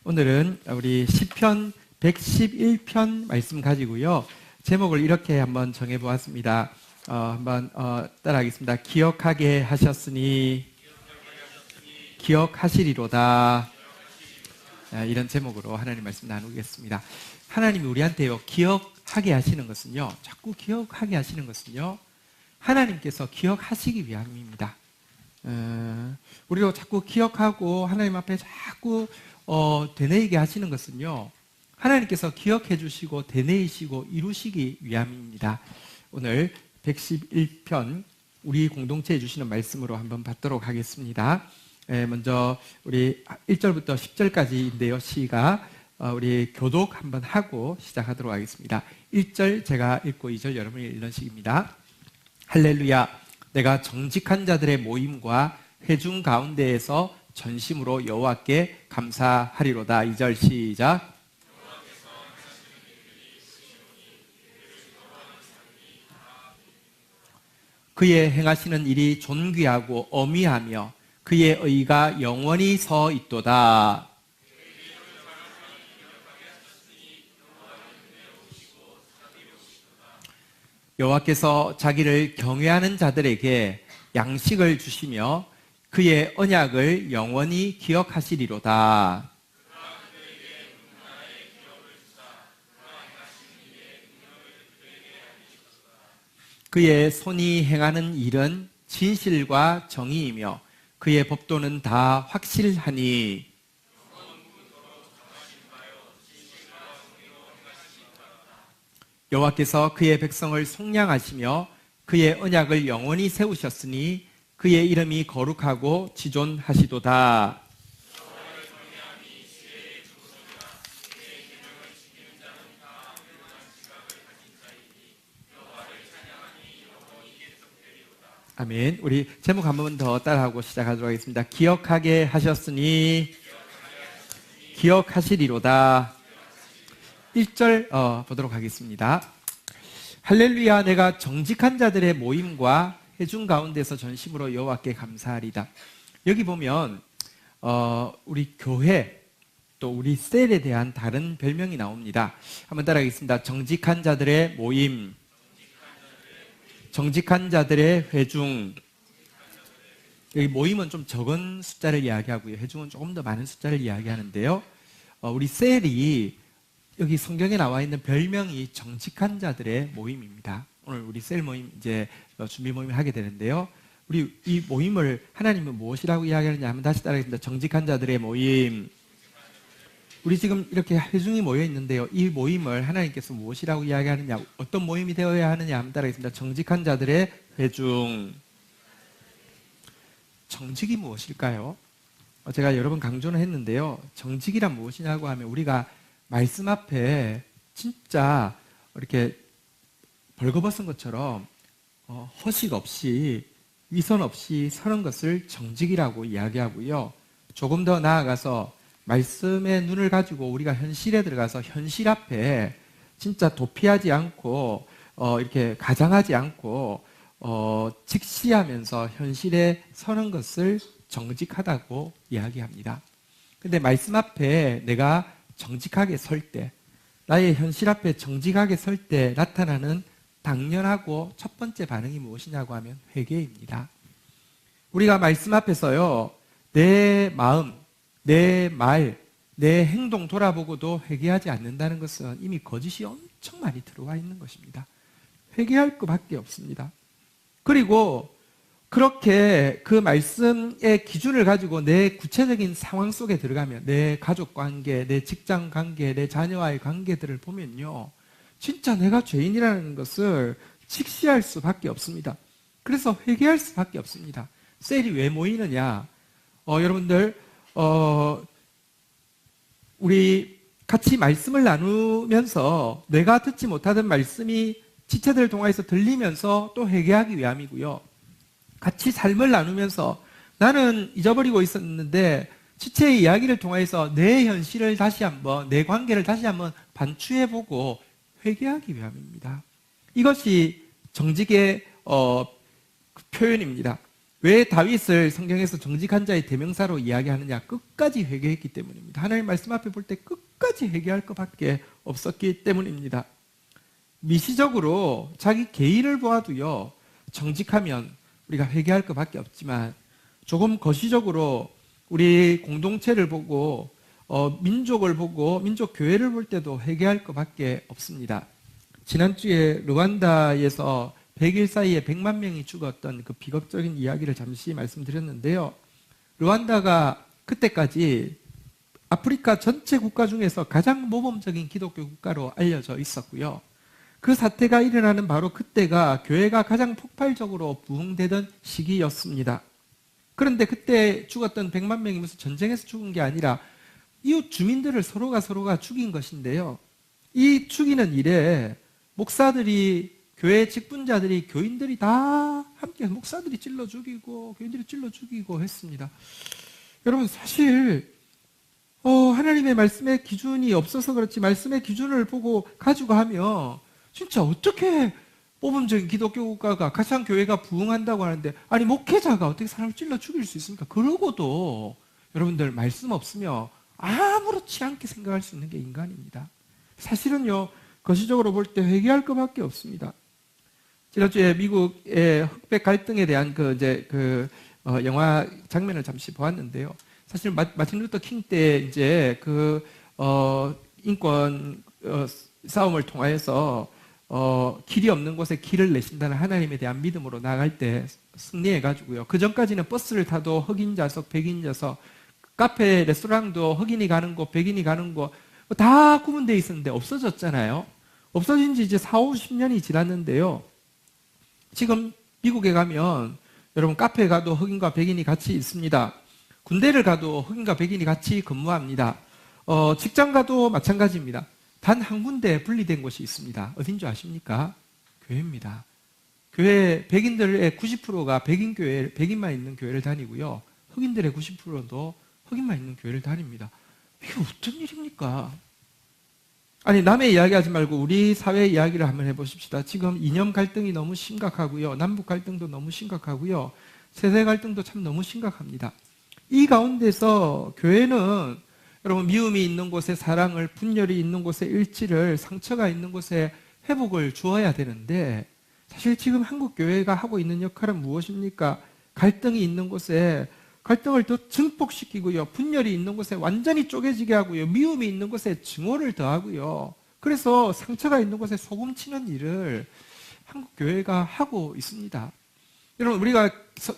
오늘은 우리 시편 111편 말씀 가지고요. 제목을 이렇게 한번 정해보았습니다. 한번 따라하겠습니다. 기억하게 하셨으니 기억하시리로다. 이런 제목으로 하나님 말씀 나누겠습니다. 하나님이 우리한테요, 기억하게 하시는 것은요, 자꾸 기억하게 하시는 것은요, 하나님께서 기억하시기 위함입니다. 우리로 자꾸 기억하고 하나님 앞에 자꾸 되뇌이게 하시는 것은요, 하나님께서 기억해 주시고 되뇌이시고 이루시기 위함입니다. 오늘 111편 우리 공동체에 주시는 말씀으로 한번 받도록 하겠습니다. 먼저 우리 1절부터 10절까지인데요. 시가 우리 교독 한번 하고 시작하도록 하겠습니다. 1절 제가 읽고 2절 여러분이 읽는 식입니다. 할렐루야, 내가 정직한 자들의 모임과 회중 가운데에서 전심으로 여호와께 감사하리로다. 2절 시작. 그의 행하시는 일이 존귀하고 어미하며 그의 의가 영원히 서 있도다. 여호와께서 자기를 경외하는 자들에게 양식을 주시며 그의 언약을 영원히 기억하시리로다. 그의 손이 행하는 일은 진실과 정의이며 그의 법도는 다 확실하니 여호와께서 그의 백성을 속량하시며 그의 언약을 영원히 세우셨으니 그의 이름이 거룩하고 지존하시도다. 아멘. 우리 제목 한 번 더 따라하고 시작하도록 하겠습니다. 기억하게 하셨으니 기억하시리로다. 1절 보도록 하겠습니다. 할렐루야, 내가 정직한 자들의 모임과 회중 가운데서 전심으로 여호와께 감사하리다. 여기 보면 우리 교회 또 우리 셀에 대한 다른 별명이 나옵니다. 한번 따라하겠습니다. 정직한 자들의 모임, 정직한 자들의 회중. 여기 모임은 좀 적은 숫자를 이야기하고요, 회중은 조금 더 많은 숫자를 이야기하는데요. 우리 셀이 여기 성경에 나와 있는 별명이 정직한 자들의 모임입니다. 오늘 우리 셀 모임 이제 준비 모임을 하게 되는데요. 우리 이 모임을 하나님은 무엇이라고 이야기하느냐 하면 다시 따라하겠습니다. 정직한 자들의 모임. 우리 지금 이렇게 회중이 모여 있는데요. 이 모임을 하나님께서 무엇이라고 이야기하느냐, 어떤 모임이 되어야 하느냐 하면 따라하겠습니다. 정직한 자들의 회중. 정직이 무엇일까요? 제가 여러 번 강조는 했는데요. 정직이란 무엇이냐고 하면 우리가 말씀 앞에 진짜 이렇게 벌거벗은 것처럼 허식 없이 위선 없이 서는 것을 정직이라고 이야기하고요. 조금 더 나아가서 말씀의 눈을 가지고 우리가 현실에 들어가서 현실 앞에 진짜 도피하지 않고 이렇게 가장하지 않고 직시하면서 현실에 서는 것을 정직하다고 이야기합니다. 근데 말씀 앞에 내가 정직하게 설 때, 나의 현실 앞에 정직하게 설 때 나타나는 당연하고 첫 번째 반응이 무엇이냐고 하면 회개입니다. 우리가 말씀 앞에서요, 내 마음, 내 말, 내 행동 돌아보고도 회개하지 않는다는 것은 이미 거짓이 엄청 많이 들어와 있는 것입니다. 회개할 것밖에 없습니다. 그리고 그렇게 그 말씀의 기준을 가지고 내 구체적인 상황 속에 들어가면 내 가족 관계, 내 직장 관계, 내 자녀와의 관계들을 보면요, 진짜 내가 죄인이라는 것을 직시할 수밖에 없습니다. 그래서 회개할 수밖에 없습니다. 셀이 왜 모이느냐? 여러분들 우리 같이 말씀을 나누면서 내가 듣지 못하던 말씀이 지체들을 통해서 들리면서 또 회개하기 위함이고요. 같이 삶을 나누면서 나는 잊어버리고 있었는데 지체의 이야기를 통해서 내 현실을 다시 한번, 내 관계를 다시 한번 반추해보고 회개하기 위함입니다. 이것이 정직의 표현입니다. 왜 다윗을 성경에서 정직한 자의 대명사로 이야기하느냐? 끝까지 회개했기 때문입니다. 하나님 말씀 앞에 볼 때 끝까지 회개할 것밖에 없었기 때문입니다. 미시적으로 자기 개인을 보아도요, 정직하면 우리가 회개할 것밖에 없지만 조금 거시적으로 우리 공동체를 보고 민족을 보고 민족 교회를 볼 때도 회개할 것밖에 없습니다. 지난주에 르완다에서 100일 사이에 100만 명이 죽었던 그 비극적인 이야기를 잠시 말씀드렸는데요. 르완다가 그때까지 아프리카 전체 국가 중에서 가장 모범적인 기독교 국가로 알려져 있었고요. 그 사태가 일어나는 바로 그때가 교회가 가장 폭발적으로 부흥되던 시기였습니다. 그런데 그때 죽었던 100만 명이 무슨 전쟁에서 죽은 게 아니라 이웃 주민들을 서로가 죽인 것인데요. 이 죽이는 일에 목사들이, 교회 직분자들이, 교인들이 다 함께, 목사들이 찔러 죽이고 교인들이 찔러 죽이고 했습니다. 여러분, 사실 하나님의 말씀의 기준이 없어서 그렇지, 말씀의 기준을 보고 가지고 하면 진짜 어떻게 모범적인 기독교 국가가, 가장 교회가 부흥한다고 하는데, 아니 목회자가 어떻게 사람을 찔러 죽일 수 있습니까? 그러고도 여러분들 말씀 없으면 아무렇지 않게 생각할 수 있는 게 인간입니다. 사실은요, 거시적으로 볼 때 회개할 것밖에 없습니다. 지난주에 미국의 흑백 갈등에 대한 영화 장면을 잠시 보았는데요. 사실 마틴 루터 킹 때 이제 인권 싸움을 통하여서 길이 없는 곳에 길을 내신다는 하나님에 대한 믿음으로 나갈 때 승리해가지고요. 그 전까지는 버스를 타도 흑인 좌석, 백인 좌석, 카페, 레스토랑도 흑인이 가는 곳, 백인이 가는 곳 다 구분되어 있었는데 없어졌잖아요. 없어진 지 이제 40, 50년이 지났는데요. 지금 미국에 가면 여러분 카페에 가도 흑인과 백인이 같이 있습니다. 군대를 가도 흑인과 백인이 같이 근무합니다. 직장 가도 마찬가지입니다. 단 한 군데 분리된 곳이 있습니다. 어딘 줄 아십니까? 교회입니다. 교회 백인들의 90%가 백인만 있는 교회를 다니고요. 흑인들의 90%도 흑인만 있는 교회를 다닙니다. 이게 어떤 일입니까? 아니, 남의 이야기하지 말고 우리 사회 이야기를 한번 해보십시다. 지금 이념 갈등이 너무 심각하고요. 남북 갈등도 너무 심각하고요. 세대 갈등도 참 너무 심각합니다. 이 가운데서 교회는 여러분, 미움이 있는 곳에 사랑을, 분열이 있는 곳에 일치를, 상처가 있는 곳에 회복을 주어야 되는데, 사실 지금 한국 교회가 하고 있는 역할은 무엇입니까? 갈등이 있는 곳에 갈등을 더 증폭시키고요. 분열이 있는 곳에 완전히 쪼개지게 하고요. 미움이 있는 곳에 증오를 더하고요. 그래서 상처가 있는 곳에 소금 치는 일을 한국 교회가 하고 있습니다. 여러분, 우리가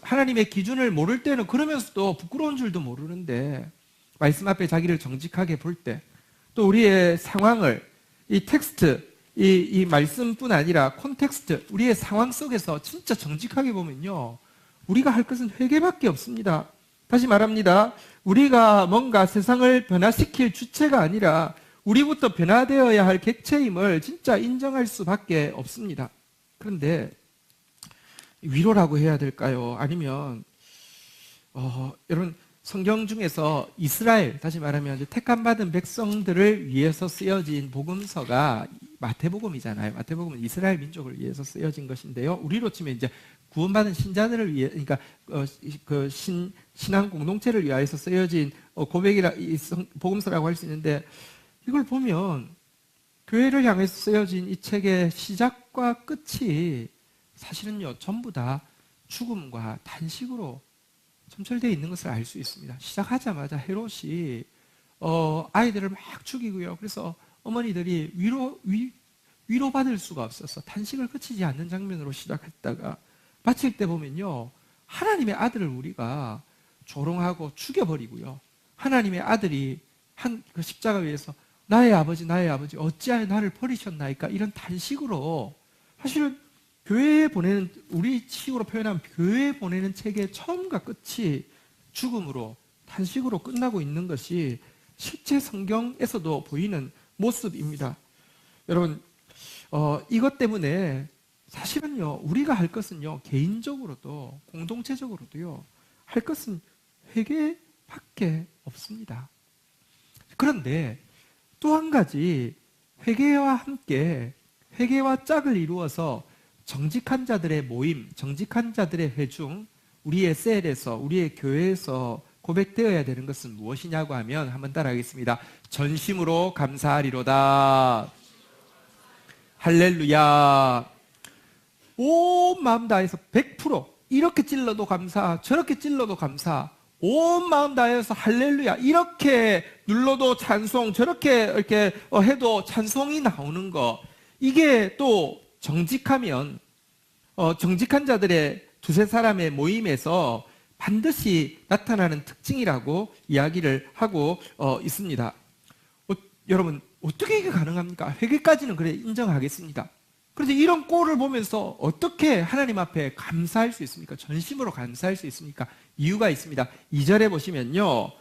하나님의 기준을 모를 때는 그러면서도 부끄러운 줄도 모르는데, 말씀 앞에 자기를 정직하게 볼 때, 또 우리의 상황을, 이 텍스트, 이 말씀뿐 아니라 콘텍스트, 우리의 상황 속에서 진짜 정직하게 보면요, 우리가 할 것은 회개밖에 없습니다. 다시 말합니다. 우리가 뭔가 세상을 변화시킬 주체가 아니라 우리부터 변화되어야 할 객체임을 진짜 인정할 수밖에 없습니다. 그런데 위로라고 해야 될까요? 아니면 여러분, 성경 중에서 이스라엘, 다시 말하면 택함받은 백성들을 위해서 쓰여진 복음서가 마태복음이잖아요. 마태복음은 이스라엘 민족을 위해서 쓰여진 것인데요. 우리로 치면 이제 구원받은 신자들을 위해, 그러니까 신앙 공동체를 위하여서 쓰여진 복음서라고 할 수 있는데, 이걸 보면 교회를 향해서 쓰여진 이 책의 시작과 끝이 사실은요, 전부 다 죽음과 단식으로 점철되어 있는 것을 알 수 있습니다. 시작하자마자 헤롯이 아이들을 막 죽이고요. 그래서 어머니들이 위로받을 수가 없어서 단식을 그치지 않는 장면으로 시작했다가 마칠 때 보면요, 하나님의 아들을 우리가 조롱하고 죽여버리고요. 하나님의 아들이 그 십자가 위에서 나의 아버지 어찌하여 나를 버리셨나이까, 이런 단식으로, 사실은 교회에 보내는, 우리 식으로 표현하면 교회에 보내는 책의 처음과 끝이 죽음으로, 단식으로 끝나고 있는 것이 실제 성경에서도 보이는 모습입니다. 여러분, 이것 때문에 사실은요, 우리가 할 것은요, 개인적으로도 공동체적으로도요, 할 것은 회개밖에 없습니다. 그런데 또 한 가지, 회개와 함께 회개와 짝을 이루어서 정직한 자들의 모임, 정직한 자들의 회중, 우리의 셀에서, 우리의 교회에서 고백되어야 되는 것은 무엇이냐고 하면 한번 따라하겠습니다. 전심으로 감사하리로다. 할렐루야. 온 마음 다해서 100% 이렇게 찔러도 감사, 저렇게 찔러도 감사, 온 마음 다해서 할렐루야 이렇게 눌러도 찬송, 저렇게 이렇게 해도 찬송이 나오는 거, 이게 또 정직하면 정직한 자들의 두세 사람의 모임에서 반드시 나타나는 특징이라고 이야기를 하고 있습니다. 여러분 어떻게 이게 가능합니까? 회개까지는 그래 인정하겠습니다. 그래서 이런 꼴을 보면서 어떻게 하나님 앞에 감사할 수 있습니까? 전심으로 감사할 수 있습니까? 이유가 있습니다. 2절에 보시면요,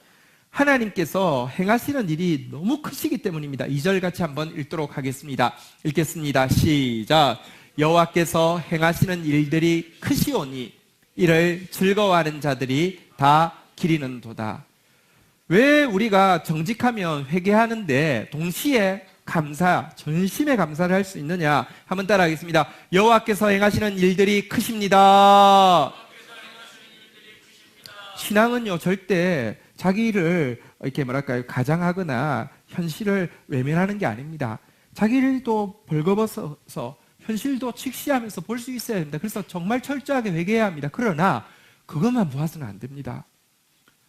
하나님께서 행하시는 일이 너무 크시기 때문입니다. 2절 같이 한번 읽도록 하겠습니다. 읽겠습니다. 시작. 여호와께서 행하시는 일들이 크시오니 이를 즐거워하는 자들이 다 기리는도다. 왜 우리가 정직하면 회개하는데 동시에 감사, 전심의 감사를 할 수 있느냐? 한번 따라하겠습니다. 여호와께서 행하시는 일들이 크십니다. 신앙은요, 절대 자기를 이렇게 뭐랄까요, 가장하거나 현실을 외면하는 게 아닙니다. 자기를 또 벌거벗어서 현실도 직시하면서 볼 수 있어야 됩니다. 그래서 정말 철저하게 회개해야 합니다. 그러나 그것만 보아서는 안 됩니다.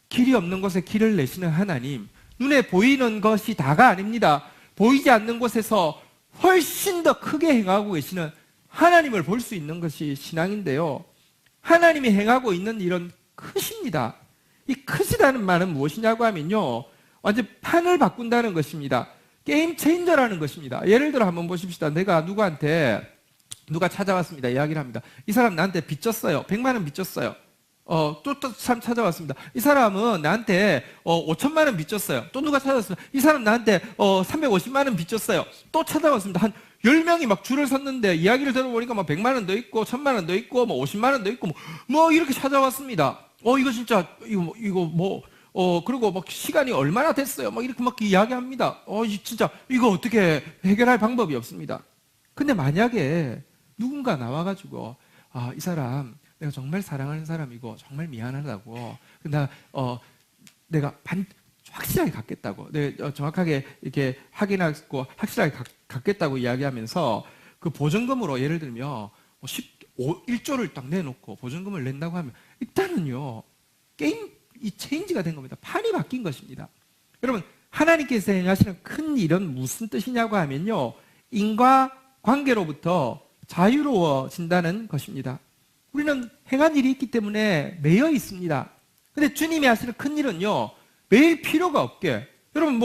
길이 없는 곳에 길을 내시는 하나님, 눈에 보이는 것이 다가 아닙니다. 보이지 않는 곳에서 훨씬 더 크게 행하고 계시는 하나님을 볼 수 있는 것이 신앙인데요, 하나님이 행하고 있는 일은 크십니다. 이 크시다는 말은 무엇이냐고 하면요, 완전 판을 바꾼다는 것입니다. 게임 체인저라는 것입니다. 예를 들어 한번 보십시다. 내가 누가 찾아왔습니다. 이야기를 합니다. 이 사람 나한테 빚 졌어요. 100만 원 빚 졌어요. 또 참 찾아왔습니다. 이 사람은 나한테 5천만 원 빚 졌어요. 또 누가 찾아왔습니다. 이 사람 나한테 350만 원 빚 졌어요. 또 찾아왔습니다. 한 10명이 막 줄을 섰는데 이야기를 들어보니까 막 100만 원도 있고 1000만 원도 있고 뭐 50만 원도 있고 뭐 이렇게 찾아왔습니다. 이거 진짜 이거 뭐 그리고 막 시간이 얼마나 됐어요. 막 이렇게 막 이야기합니다. 진짜 이거 어떻게 해결할 방법이 없습니다. 근데 만약에 누군가 나와가지고 이 사람 내가 정말 사랑하는 사람이고 정말 미안하다고, 내가 확실하게 갚겠다고, 내가 정확하게 이렇게 확인하고 확실하게 갚겠다고 이야기하면서 그 보증금으로 예를 들면 1조를 딱 내놓고 보증금을 낸다고 하면 일단은요, 게임이 체인지가 된 겁니다. 판이 바뀐 것입니다. 여러분, 하나님께서 행하시는 큰 일은 무슨 뜻이냐고 하면요, 인과관계로부터 자유로워진다는 것입니다. 우리는 행한 일이 있기 때문에 매여 있습니다. 근데 주님이 하시는 큰 일은요, 매일 필요가 없게, 여러분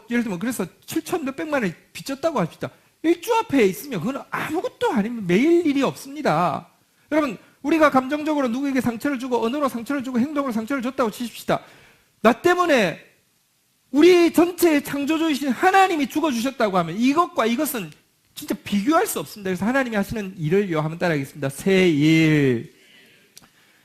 예를 들면 그래서 7천 몇백만 원을 빚졌다고 합시다. 일주 앞에 있으면 그건 아무것도 아니면 매일 일이 없습니다. 여러분, 우리가 감정적으로 누구에게 상처를 주고 언어로 상처를 주고 행동으로 상처를 줬다고 치십시다. 나 때문에 우리 전체의 창조주이신 하나님이 죽어주셨다고 하면 이것과 이것은 진짜 비교할 수 없습니다. 그래서 하나님이 하시는 일을요, 한번 따라하겠습니다. 새 일.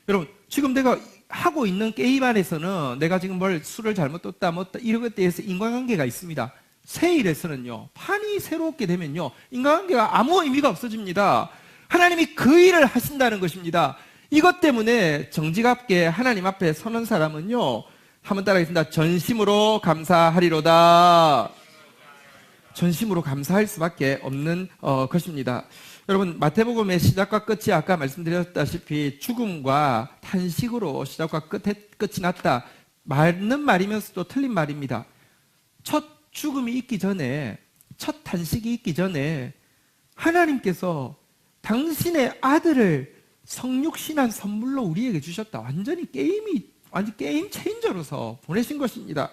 여러분, 지금 내가 하고 있는 게임 안에서는 내가 지금 수를 잘못 떴다 이런 것에 대해서 인과관계가 있습니다. 새 일에서는요, 판이 새롭게 되면요, 인과관계가 아무 의미가 없어집니다. 하나님이 그 일을 하신다는 것입니다. 이것 때문에 정직하게 하나님 앞에 서는 사람은요, 한번 따라하겠습니다. 전심으로 감사하리로다. 전심으로 감사할 수밖에 없는 것입니다. 여러분, 마태복음의 시작과 끝이 아까 말씀드렸다시피 죽음과 탄식으로 시작과 끝이 났다. 맞는 말이면서도 틀린 말입니다. 첫 죽음이 있기 전에, 첫 탄식이 있기 전에 하나님께서 당신의 아들을 성육신한 선물로 우리에게 주셨다. 완전 게임 체인저로서 보내신 것입니다.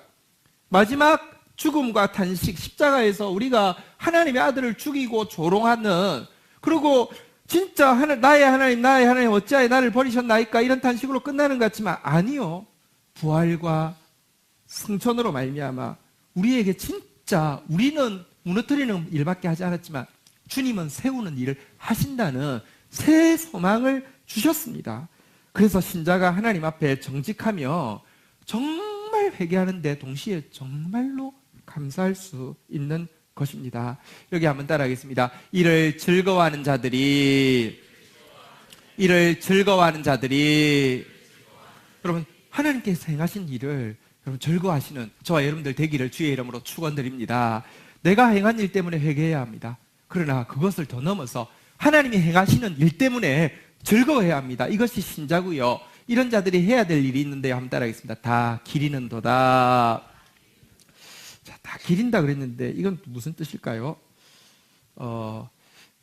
마지막 죽음과 탄식, 십자가에서 우리가 하나님의 아들을 죽이고 조롱하는, 그리고 진짜 나의 하나님 어찌하여 나를 버리셨나이까, 이런 탄식으로 끝나는 것 같지만 아니요, 부활과 승천으로 말미암아 우리에게 진짜, 우리는 무너뜨리는 일밖에 하지 않았지만 주님은 세우는 일을 하신다는 새 소망을 주셨습니다. 그래서 신자가 하나님 앞에 정직하며 정말 회개하는데 동시에 정말로 감사할 수 있는 것입니다. 여기 한번 따라하겠습니다. 이를 즐거워하는 자들이 이를 즐거워하는 자들이. 여러분, 하나님께서 행하신 일을 여러분 즐거워하시는 저와 여러분들 되기를 주의 이름으로 축원드립니다. 내가 행한 일 때문에 회개해야 합니다. 그러나 그것을 더 넘어서 하나님이 행하시는 일 때문에 즐거워해야 합니다. 이것이 신자고요. 이런 자들이 해야 될 일이 있는데요. 한번 따라하겠습니다. 다 기리는도다. 자, 다 기린다 그랬는데 이건 무슨 뜻일까요?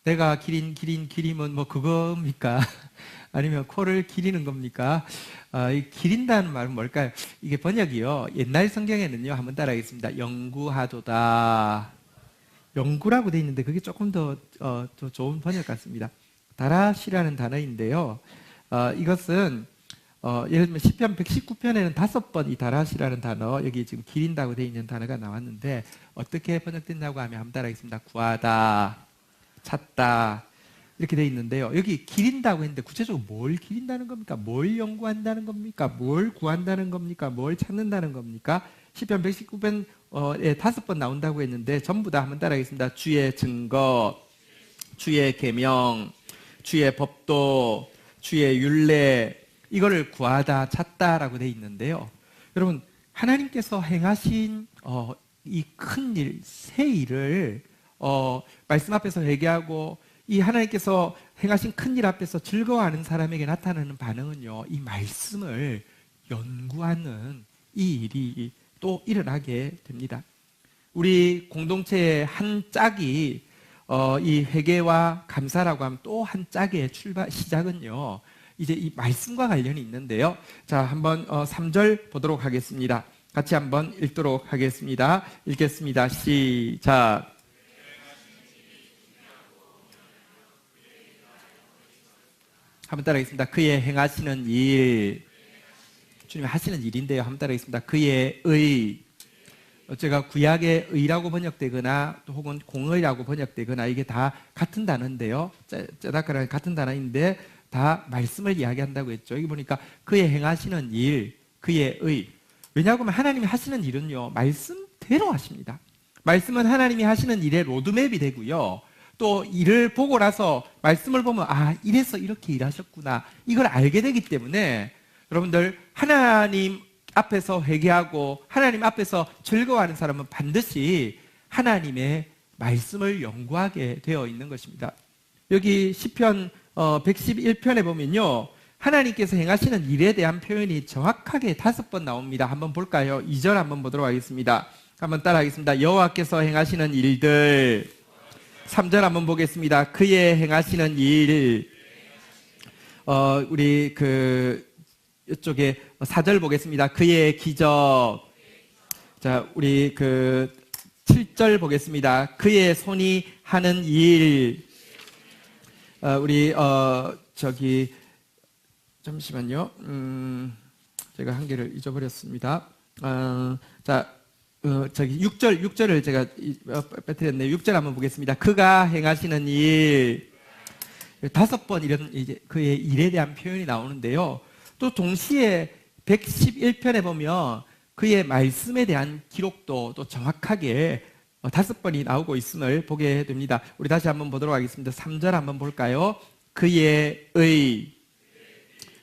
내가 기림은 뭐 그겁니까? 아니면 코를 기리는 겁니까? 이 기린다는 말은 뭘까요? 이게 번역이요. 옛날 성경에는요. 한번 따라하겠습니다. 영구하도다. 영구라고 돼 있는데 그게 조금 더 좋은 번역 같습니다. 다랏이라는 단어인데요. 이것은 예를 들면 시편 119편에는 5번 이 다랏이라는 단어, 여기 지금 기린다고 돼 있는 단어가 나왔는데 어떻게 번역된다고 하면 한번 따라하겠습니다. 구하다, 찾다 이렇게 돼 있는데요. 여기 기린다고 했는데 구체적으로 뭘 기린다는 겁니까? 뭘 연구한다는 겁니까? 뭘 구한다는 겁니까? 뭘 찾는다는 겁니까? 시편 119편에 5번 나온다고 했는데 전부 다 한번 따라하겠습니다. 주의 증거, 주의 계명, 주의 법도, 주의 율례, 이거를 구하다, 찾다라고 돼 있는데요. 여러분, 하나님께서 행하신 이 큰 일, 새 일을 말씀 앞에서 회개하고 이 하나님께서 행하신 큰 일 앞에서 즐거워하는 사람에게 나타나는 반응은요, 이 말씀을 연구하는 이 일이 또 일어나게 됩니다. 우리 공동체의 한 짝이 이 회개와 감사라고 하면 또 한 짝의 시작은요, 이제 이 말씀과 관련이 있는데요. 자, 한번 3절 보도록 하겠습니다. 같이 한번 읽도록 하겠습니다. 읽겠습니다. 시작. 한번 따라하겠습니다. 그의 행하시는 일. 주님이 하시는 일인데요. 한번 따라하겠습니다. 그의 의. 제가 구약의 의라고 번역되거나 또 혹은 공의라고 번역되거나 이게 다 같은 단어인데요. 쩌다카랑 같은 단어인데 다 말씀을 이야기한다고 했죠. 여기 보니까 그의 행하시는 일, 그의 의. 왜냐하면 하나님이 하시는 일은요, 말씀대로 하십니다. 말씀은 하나님이 하시는 일의 로드맵이 되고요. 또 일을 보고 나서 말씀을 보면 이래서 이렇게 일하셨구나. 이걸 알게 되기 때문에 여러분들 하나님 앞에서 회개하고 하나님 앞에서 즐거워하는 사람은 반드시 하나님의 말씀을 연구하게 되어 있는 것입니다. 여기 시편 111편에 보면요, 하나님께서 행하시는 일에 대한 표현이 정확하게 5번 나옵니다. 한번 볼까요? 2절 한번 보도록 하겠습니다. 한번 따라하겠습니다. 여호와께서 행하시는 일들. 3절 한번 보겠습니다. 그의 행하시는 일. 우리 이쪽에 4절 보겠습니다. 그의 기적. 자, 우리 7절 보겠습니다. 그의 손이 하는 일. 우리 잠시만요. 제가 한 개를 잊어버렸습니다. 자, 6절을 제가 빼뜨렸네요. 6절 한번 보겠습니다. 그가 행하시는 일. 5번 이런 이제 그의 일에 대한 표현이 나오는데요. 또 동시에 111편에 보면 그의 말씀에 대한 기록도 또 정확하게 5번이 나오고 있음을 보게 됩니다. 우리 다시 한번 보도록 하겠습니다. 3절 한번 볼까요? 그의 의.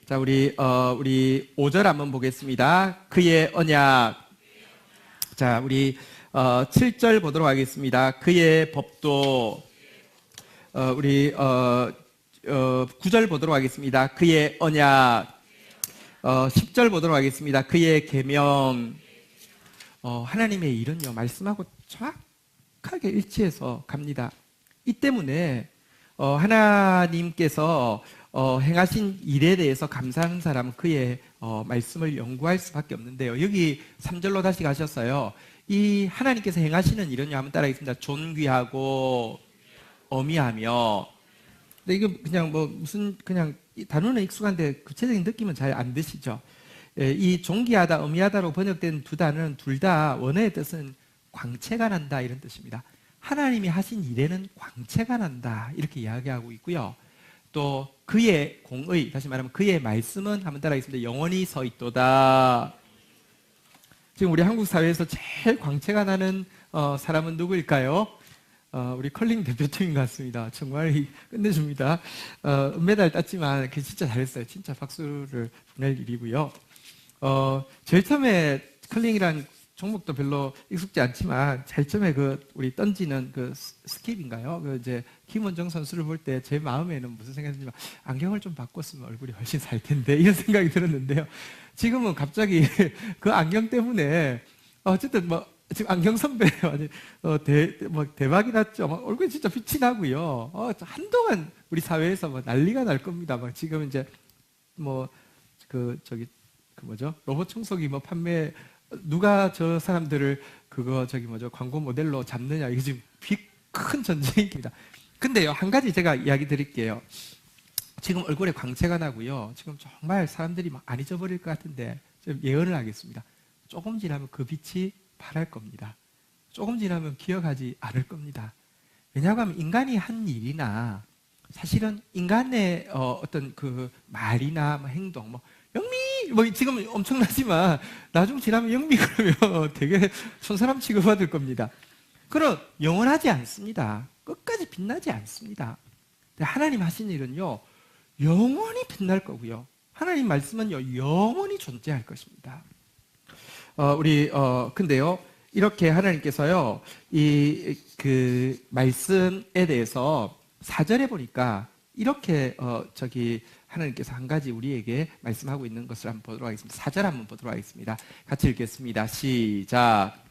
자, 우리 5절 한번 보겠습니다. 그의 언약. 자, 우리 7절 보도록 하겠습니다. 그의 법도. 우리 9절 보도록 하겠습니다. 그의 언약. 10절 보도록 하겠습니다. 그의 계명. 하나님의 일은요, 말씀하고 정확하게 일치해서 갑니다. 이 때문에 하나님께서 행하신 일에 대해서 감사하는 사람은 그의 말씀을 연구할 수밖에 없는데요. 여기 3절로 다시 가셨어요. 이 하나님께서 행하시는 일은요, 한번 따라하겠습니다. 존귀하고 어미하며. 근데 이거 그냥 무슨 그냥 단어는 익숙한데 구체적인 느낌은 잘 안 드시죠? 이 존귀하다, 어미하다로 번역된 두 단어는 둘 다 원어의 뜻은 광채가 난다 이런 뜻입니다. 하나님이 하신 일에는 광채가 난다 이렇게 이야기하고 있고요. 또 그의 공의, 다시 말하면 그의 말씀은 한번 따라하겠습니다. 영원히 서 있도다. 지금 우리 한국 사회에서 제일 광채가 나는 사람은 누구일까요? 우리 컬링 대표팀인 것 같습니다. 정말 끝내줍니다. 은메달 땄지만 그 진짜 잘했어요. 진짜 박수를 보낼 일이고요. 제일 처음에 컬링이란 종목도 별로 익숙지 않지만 제일 처음에 우리 던지는 스킵인가요? 이제 김원정 선수를 볼 때 제 마음에는 무슨 생각이 드냐면 안경을 좀 바꿨으면 얼굴이 훨씬 살 텐데 이런 생각이 들었는데요. 지금은 갑자기 그 안경 때문에 어쨌든 지금 안경 선배 대박이 났죠. 얼굴이 진짜 빛이 나고요. 한동안 우리 사회에서 광고가 날 겁니다. 지금 이제 로봇 청소기 판매 누가 저 사람들을 광고 모델로 잡느냐 이게 지금 큰 전쟁입니다. 근데요 한 가지 제가 이야기 드릴게요. 지금 얼굴에 광채가 나고요. 지금 정말 사람들이 안 잊어버릴 것 같은데 좀 예언을 하겠습니다. 조금 지나면 그 빛이 파랄 겁니다. 조금 지나면 기억하지 않을 겁니다. 왜냐하고 하면 인간이 한 일이나 사실은 인간의 어떤 말이나 행동 영미 지금 엄청나지만 나중 지나면 영미 그러면 되게 손사람 취급받을 겁니다. 그럼 영원하지 않습니다. 끝까지 빛나지 않습니다. 하나님 하신 일은요 영원히 빛날 거고요. 하나님 말씀은요 영원히 존재할 것입니다. 근데요 이렇게 하나님께서요 말씀에 대해서 4절에 보니까 이렇게 하나님께서 한 가지 우리에게 말씀하고 있는 것을 한번 보도록 하겠습니다. 4절 한번 보도록 하겠습니다. 같이 읽겠습니다. 시작.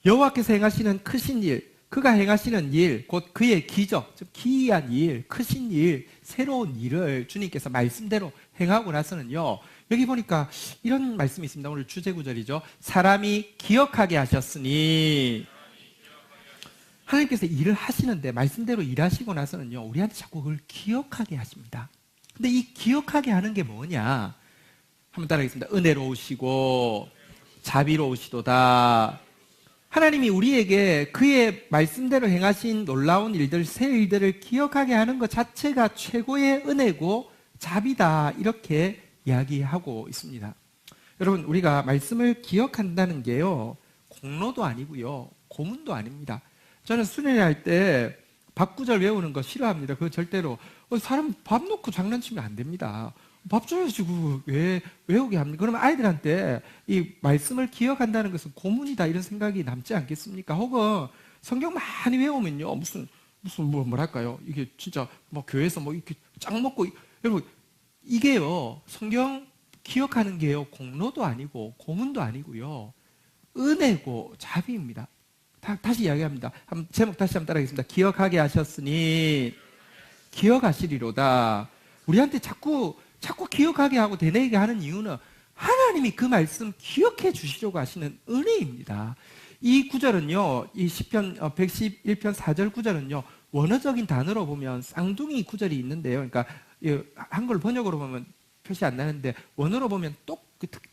여호와께서 행하시는 크신 일, 그가 행하시는 일, 곧 그의 기적, 즉 기이한 일, 크신 일, 새로운 일을 주님께서 말씀대로 행하고 나서는요. 여기 보니까 이런 말씀이 있습니다. 오늘 주제 구절이죠. 사람이 기억하게 하셨으니. 하나님께서 일을 하시는데 말씀대로 일하시고 나서는요. 우리한테 자꾸 그걸 기억하게 하십니다. 근데 이 기억하게 하는 게 뭐냐? 한번 따라하겠습니다. 은혜로우시고 자비로우시도다. 하나님이 우리에게 그의 말씀대로 행하신 놀라운 일들, 새 일들을 기억하게 하는 것 자체가 최고의 은혜고 자비다. 이렇게 이야기하고 있습니다. 여러분, 우리가 말씀을 기억한다는 게요, 공로도 아니고요, 고문도 아닙니다. 저는 수련회할 때 밥구절 외우는 거 싫어합니다. 그거 절대로. 사람 밥 놓고 장난치면 안 됩니다. 밥 줘야지 왜 외우게 합니까? 그러면 아이들한테 이 말씀을 기억한다는 것은 고문이다 이런 생각이 남지 않겠습니까? 혹은 성경 많이 외우면요 무슨 뭐랄까요? 이게 진짜 교회에서 이렇게 짱 먹고 여러분 이게요 성경 기억하는 게요 공로도 아니고 고문도 아니고요 은혜고 자비입니다. 다시 이야기합니다. 제목 다시 한번 따라하겠습니다. 기억하게 하셨으니 기억하시리로다. 우리한테 자꾸 기억하게 하고 되뇌이게 하는 이유는 하나님이 그 말씀 기억해 주시려고 하시는 은혜입니다. 이 구절은요, 이 시편 111편 4절 구절은요, 원어적인 단어로 보면 쌍둥이 구절이 있는데요. 그러니까 한글 번역으로 보면 표시 안 나는데 원어로 보면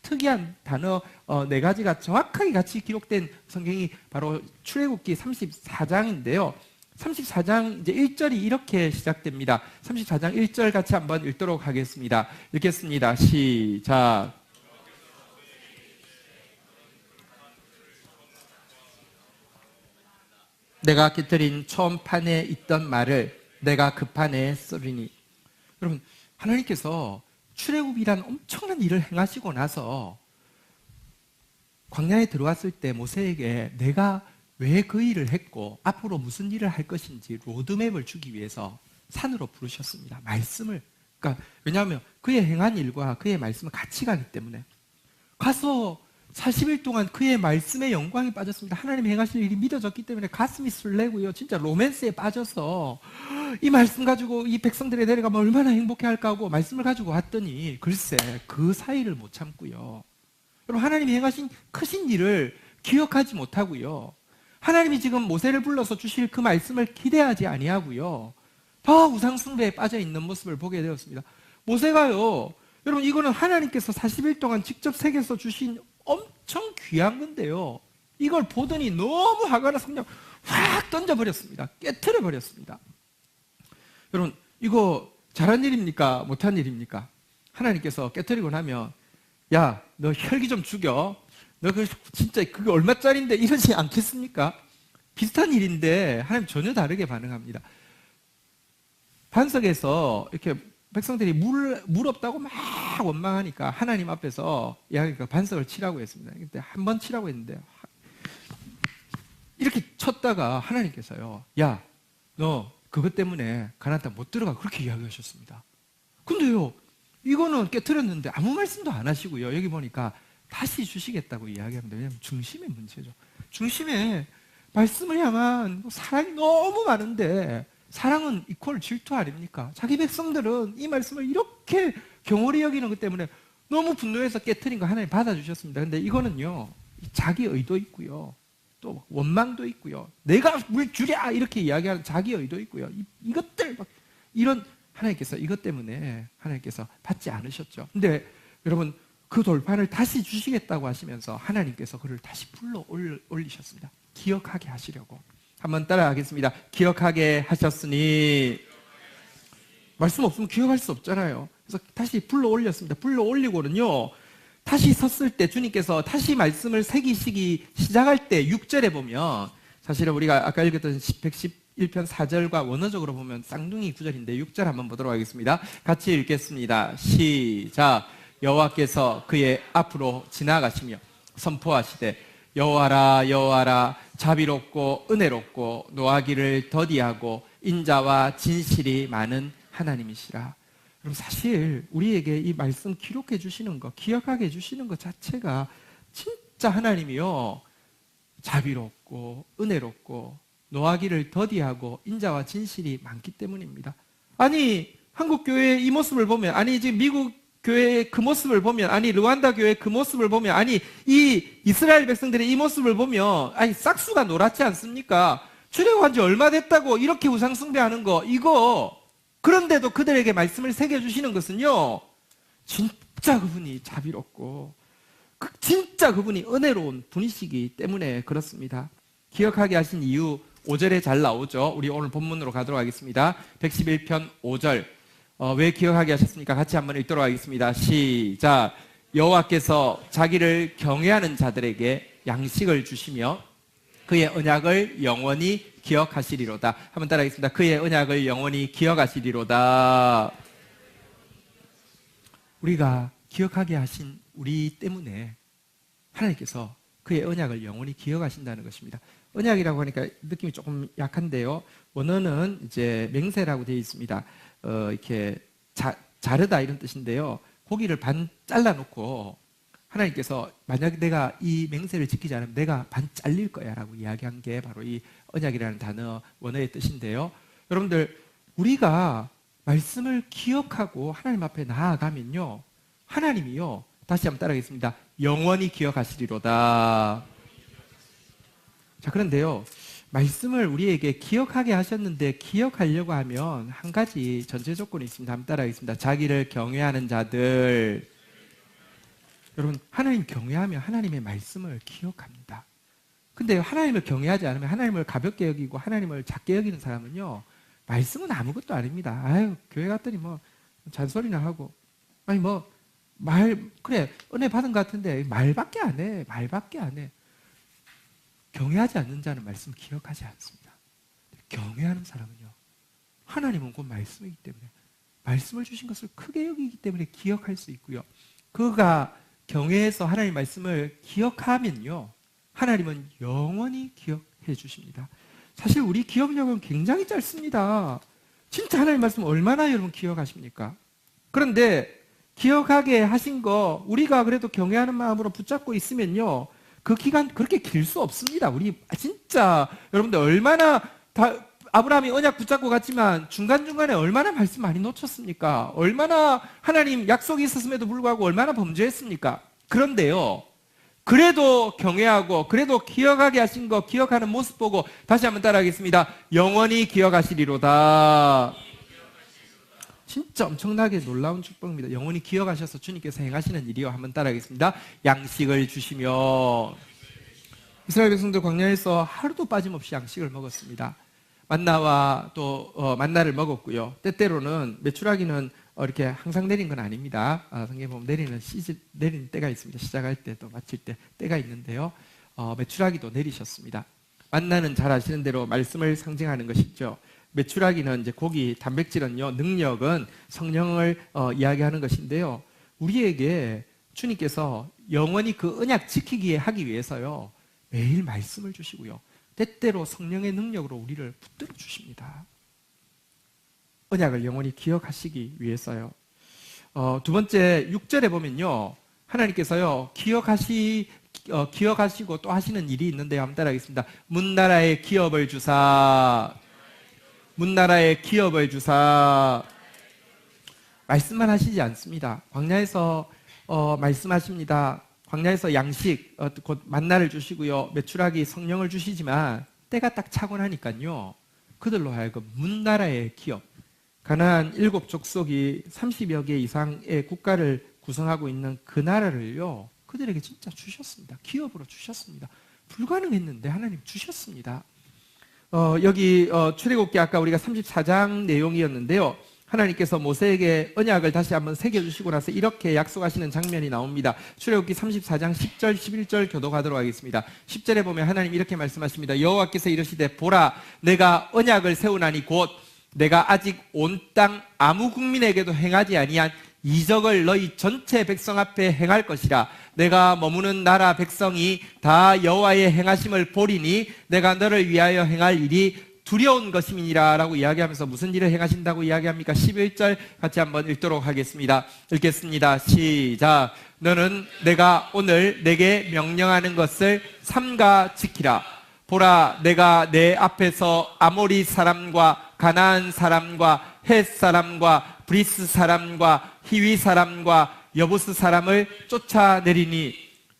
특이한 단어 4가지가 정확하게 같이 기록된 성경이 바로 출애굽기 34장인데요. 34장 이제 1절이 이렇게 시작됩니다. 34장 1절 같이 한번 읽도록 하겠습니다. 읽겠습니다. 시작. 내가 깃들인 처음판에 있던 말을 내가 그 판에 쓰리니. 여러분, 하나님께서 출애굽이란 엄청난 일을 행하시고 나서 광야에 들어왔을 때 모세에게 내가 왜 그 일을 했고 앞으로 무슨 일을 할 것인지 로드맵을 주기 위해서 산으로 부르셨습니다. 말씀을. 그러니까 왜냐하면 그의 행한 일과 그의 말씀은 같이 가기 때문에 가서 40일 동안 그의 말씀에 영광이 빠졌습니다. 하나님 행하실 일이 믿어졌기 때문에 가슴이 설레고요. 진짜 로맨스에 빠져서 이 말씀 가지고 이 백성들에 내려가면 얼마나 행복해할까 하고 말씀을 가지고 왔더니 글쎄 그 사이를 못 참고요. 여러분 하나님이 행하신 크신 일을 기억하지 못하고요. 하나님이 지금 모세를 불러서 주실 그 말씀을 기대하지 아니하고요. 더 우상 숭배에 빠져 있는 모습을 보게 되었습니다. 모세가요. 여러분 이거는 하나님께서 40일 동안 직접 새겨서 주신 엄청 귀한 건데요. 이걸 보더니 너무 화가 나서 그냥 확 던져버렸습니다. 깨트려버렸습니다. 여러분 이거 잘한 일입니까? 못한 일입니까? 하나님께서 깨트리고 나면 야, 너 혈기 좀 죽여. 너 그 진짜 그게 얼마짜리인데 이러지 않겠습니까? 비슷한 일인데 하나님 전혀 다르게 반응합니다. 반석에서 이렇게 백성들이 물 없다고 막 원망하니까 하나님 앞에서 이야기가 반석을 치라고 했습니다. 근데 한 번 치라고 했는데 이렇게 쳤다가 하나님께서요, 야, 너 그것 때문에 가나안 땅 못 들어가, 그렇게 이야기하셨습니다. 근데요, 이거는 깨트렸는데 아무 말씀도 안 하시고요, 여기 보니까 다시 주시겠다고 이야기합니다. 왜냐하면 중심의 문제죠. 중심에 말씀을 향한 사랑이 너무 많은데, 사랑은 이퀄 질투 아닙니까? 자기 백성들은 이 말씀을 이렇게 경홀히 여기는 것 때문에 너무 분노해서 깨트린 거 하나님 받아주셨습니다. 근데 이거는요, 자기 의도 있고요, 또 원망도 있고요, 내가 물 주랴 이렇게 이야기하는 자기 의도 있고요, 이것들 막 이런, 하나님께서 이것 때문에 하나님께서 받지 않으셨죠. 근데 여러분, 그 돌판을 다시 주시겠다고 하시면서 하나님께서 그를 다시 불러 올리셨습니다. 기억하게 하시려고. 한번 따라하겠습니다. 기억하게 하셨으니. 말씀 없으면 기억할 수 없잖아요. 그래서 다시 불러 올렸습니다. 불러 올리고는요, 다시 섰을 때 주님께서 다시 말씀을 새기시기 시작할 때 6절에 보면, 사실은 우리가 아까 읽었던 111편 4절과 원어적으로 보면 쌍둥이 구절인데 6절 한번 보도록 하겠습니다. 같이 읽겠습니다. 시작. 여호와께서 그의 앞으로 지나가시며 선포하시되, 여호와라 여호와라, 자비롭고 은혜롭고 노하기를 더디하고 인자와 진실이 많은 하나님이시라. 그럼 사실 우리에게 이 말씀 기록해 주시는 것, 기억하게 해 주시는 것 자체가 진짜 하나님이요, 자비롭고 은혜롭고 노하기를 더디하고 인자와 진실이 많기 때문입니다. 아니, 한국 교회의 이 모습을 보면, 아니 지금 미국 교회의 그 모습을 보면, 아니 르완다 교회의 그 모습을 보면, 아니 이 이스라엘 백성들의 이 모습을 보면, 아니 싹수가 노랗지 않습니까? 출애굽한 지 얼마 됐다고 이렇게 우상 숭배하는 거, 이거. 그런데도 그들에게 말씀을 새겨주시는 것은요, 진짜 그분이 자비롭고 진짜 그분이 은혜로운 분이시기 때문에 그렇습니다. 기억하게 하신 이유 5절에 잘 나오죠. 우리 오늘 본문으로 가도록 하겠습니다. 111편 5절. 왜 기억하게 하셨습니까? 같이 한번 읽도록 하겠습니다. 시작. 여호와께서 자기를 경외하는 자들에게 양식을 주시며 그의 언약을 영원히 기억하시리로다. 한번 따라하겠습니다. 그의 언약을 영원히 기억하시리로다. 우리가 기억하게 하신 우리 때문에 하나님께서 그의 언약을 영원히 기억하신다는 것입니다. 언약이라고 하니까 느낌이 조금 약한데요, 원어는 이제 맹세라고 되어 있습니다. 이렇게 자르다 이런 뜻인데요, 고기를 반 잘라놓고 하나님께서 만약 내가 이 맹세를 지키지 않으면 내가 반 잘릴 거야 라고 이야기한 게 바로 이 언약이라는 단어 원어의 뜻인데요, 여러분들, 우리가 말씀을 기억하고 하나님 앞에 나아가면요, 하나님이요, 다시 한번 따라하겠습니다. 영원히 기억하시리로다. 자, 그런데요, 말씀을 우리에게 기억하게 하셨는데 기억하려고 하면 한 가지 전제 조건이 있습니다. 한번 따라하겠습니다. 자기를 경외하는 자들. 여러분, 하나님 경외하면 하나님의 말씀을 기억합니다. 근데 하나님을 경외하지 않으면, 하나님을 가볍게 여기고 하나님을 작게 여기는 사람은요, 말씀은 아무것도 아닙니다. 아유, 교회 갔더니 뭐 잔소리나 하고, 아니 뭐 그래 은혜 받은 것 같은데 말밖에 안 해. 말밖에 안 해. 경외하지 않는 자는 말씀 기억하지 않습니다. 경외하는 사람은요, 하나님은 곧 말씀이기 때문에 말씀을 주신 것을 크게 여기기 때문에 기억할 수 있고요, 그가 경외해서 하나님의 말씀을 기억하면요, 하나님은 영원히 기억해 주십니다. 사실 우리 기억력은 굉장히 짧습니다. 진짜 하나님의 말씀 얼마나 여러분 기억하십니까? 그런데 기억하게 하신 거 우리가 그래도 경외하는 마음으로 붙잡고 있으면요, 그 기간 그렇게 길 수 없습니다. 우리 진짜 여러분들 얼마나 아브라함이 언약 붙잡고 갔지만 중간중간에 얼마나 말씀 많이 놓쳤습니까? 얼마나 하나님 약속이 있었음에도 불구하고 얼마나 범죄했습니까? 그런데요, 그래도 경외하고 그래도 기억하게 하신 거 기억하는 모습 보고 다시 한번 따라하겠습니다. 영원히 기억하시리로다. 진짜 엄청나게 놀라운 축복입니다. 영원히 기억하셔서 주님께서 행하시는 일이요. 한번 따라하겠습니다. 양식을 주시며. 이스라엘 백성들 광야에서 하루도 빠짐없이 양식을 먹었습니다. 만나와 또 만나를 먹었고요. 때때로는 메추라기는 이렇게 항상 내린 건 아닙니다. 성경에 보면 내리는 때가 있습니다. 시작할 때 또 마칠 때 때가 있는데요. 메추라기도 내리셨습니다. 만나는 잘 아시는 대로 말씀을 상징하는 것이죠. 메추라기는 이제 고기, 단백질은요, 능력은 성령을 이야기하는 것인데요. 우리에게 주님께서 영원히 그 언약 지키기에 하기 위해서요, 매일 말씀을 주시고요, 때때로 성령의 능력으로 우리를 붙들어 주십니다. 언약을 영원히 기억하시기 위해서요. 두 번째 6절에 보면요, 하나님께서요 기억하시고 또 하시는 일이 있는데요. 한번 따라하겠습니다. 문나라의 기업을 주사, 문나라의 기업을 주사. 말씀만 하시지 않습니다. 광야에서 말씀하십니다. 광야에서 양식, 곧 만나를 주시고요, 메추라기, 성령을 주시지만 때가 딱 차고 나니까요, 그들로 하여금 문나라의 기업, 가나안 7족속이 30여 개 이상의 국가를 구성하고 있는 그 나라를요, 그들에게 진짜 주셨습니다. 기업으로 주셨습니다. 불가능했는데 하나님 주셨습니다. 여기 출애굽기 아까 우리가 34장 내용이었는데요, 하나님께서 모세에게 언약을 다시 한번 새겨주시고 나서 이렇게 약속하시는 장면이 나옵니다. 출애굽기 34장 10절 11절 교독하도록 하겠습니다. 10절에 보면 하나님 이렇게 말씀하십니다. 여호와께서 이르시되 보라, 내가 언약을 세우나니 곧 내가 아직 온 땅 아무 국민에게도 행하지 아니한 이적을 너희 전체 백성 앞에 행할 것이라. 내가 머무는 나라 백성이 다 여호와의 행하심을 보리니 내가 너를 위하여 행할 일이 두려운 것임이니라 라고 이야기하면서 무슨 일을 행하신다고 이야기합니까? 11절 같이 한번 읽도록 하겠습니다. 읽겠습니다. 시작. 너는 내가 오늘 내게 명령하는 것을 삼가 지키라. 보라, 내가 내 앞에서 아모리 사람과 가나안 사람과 헷 사람과 브리스 사람과 히위 사람과 여부스 사람을 쫓아내리니.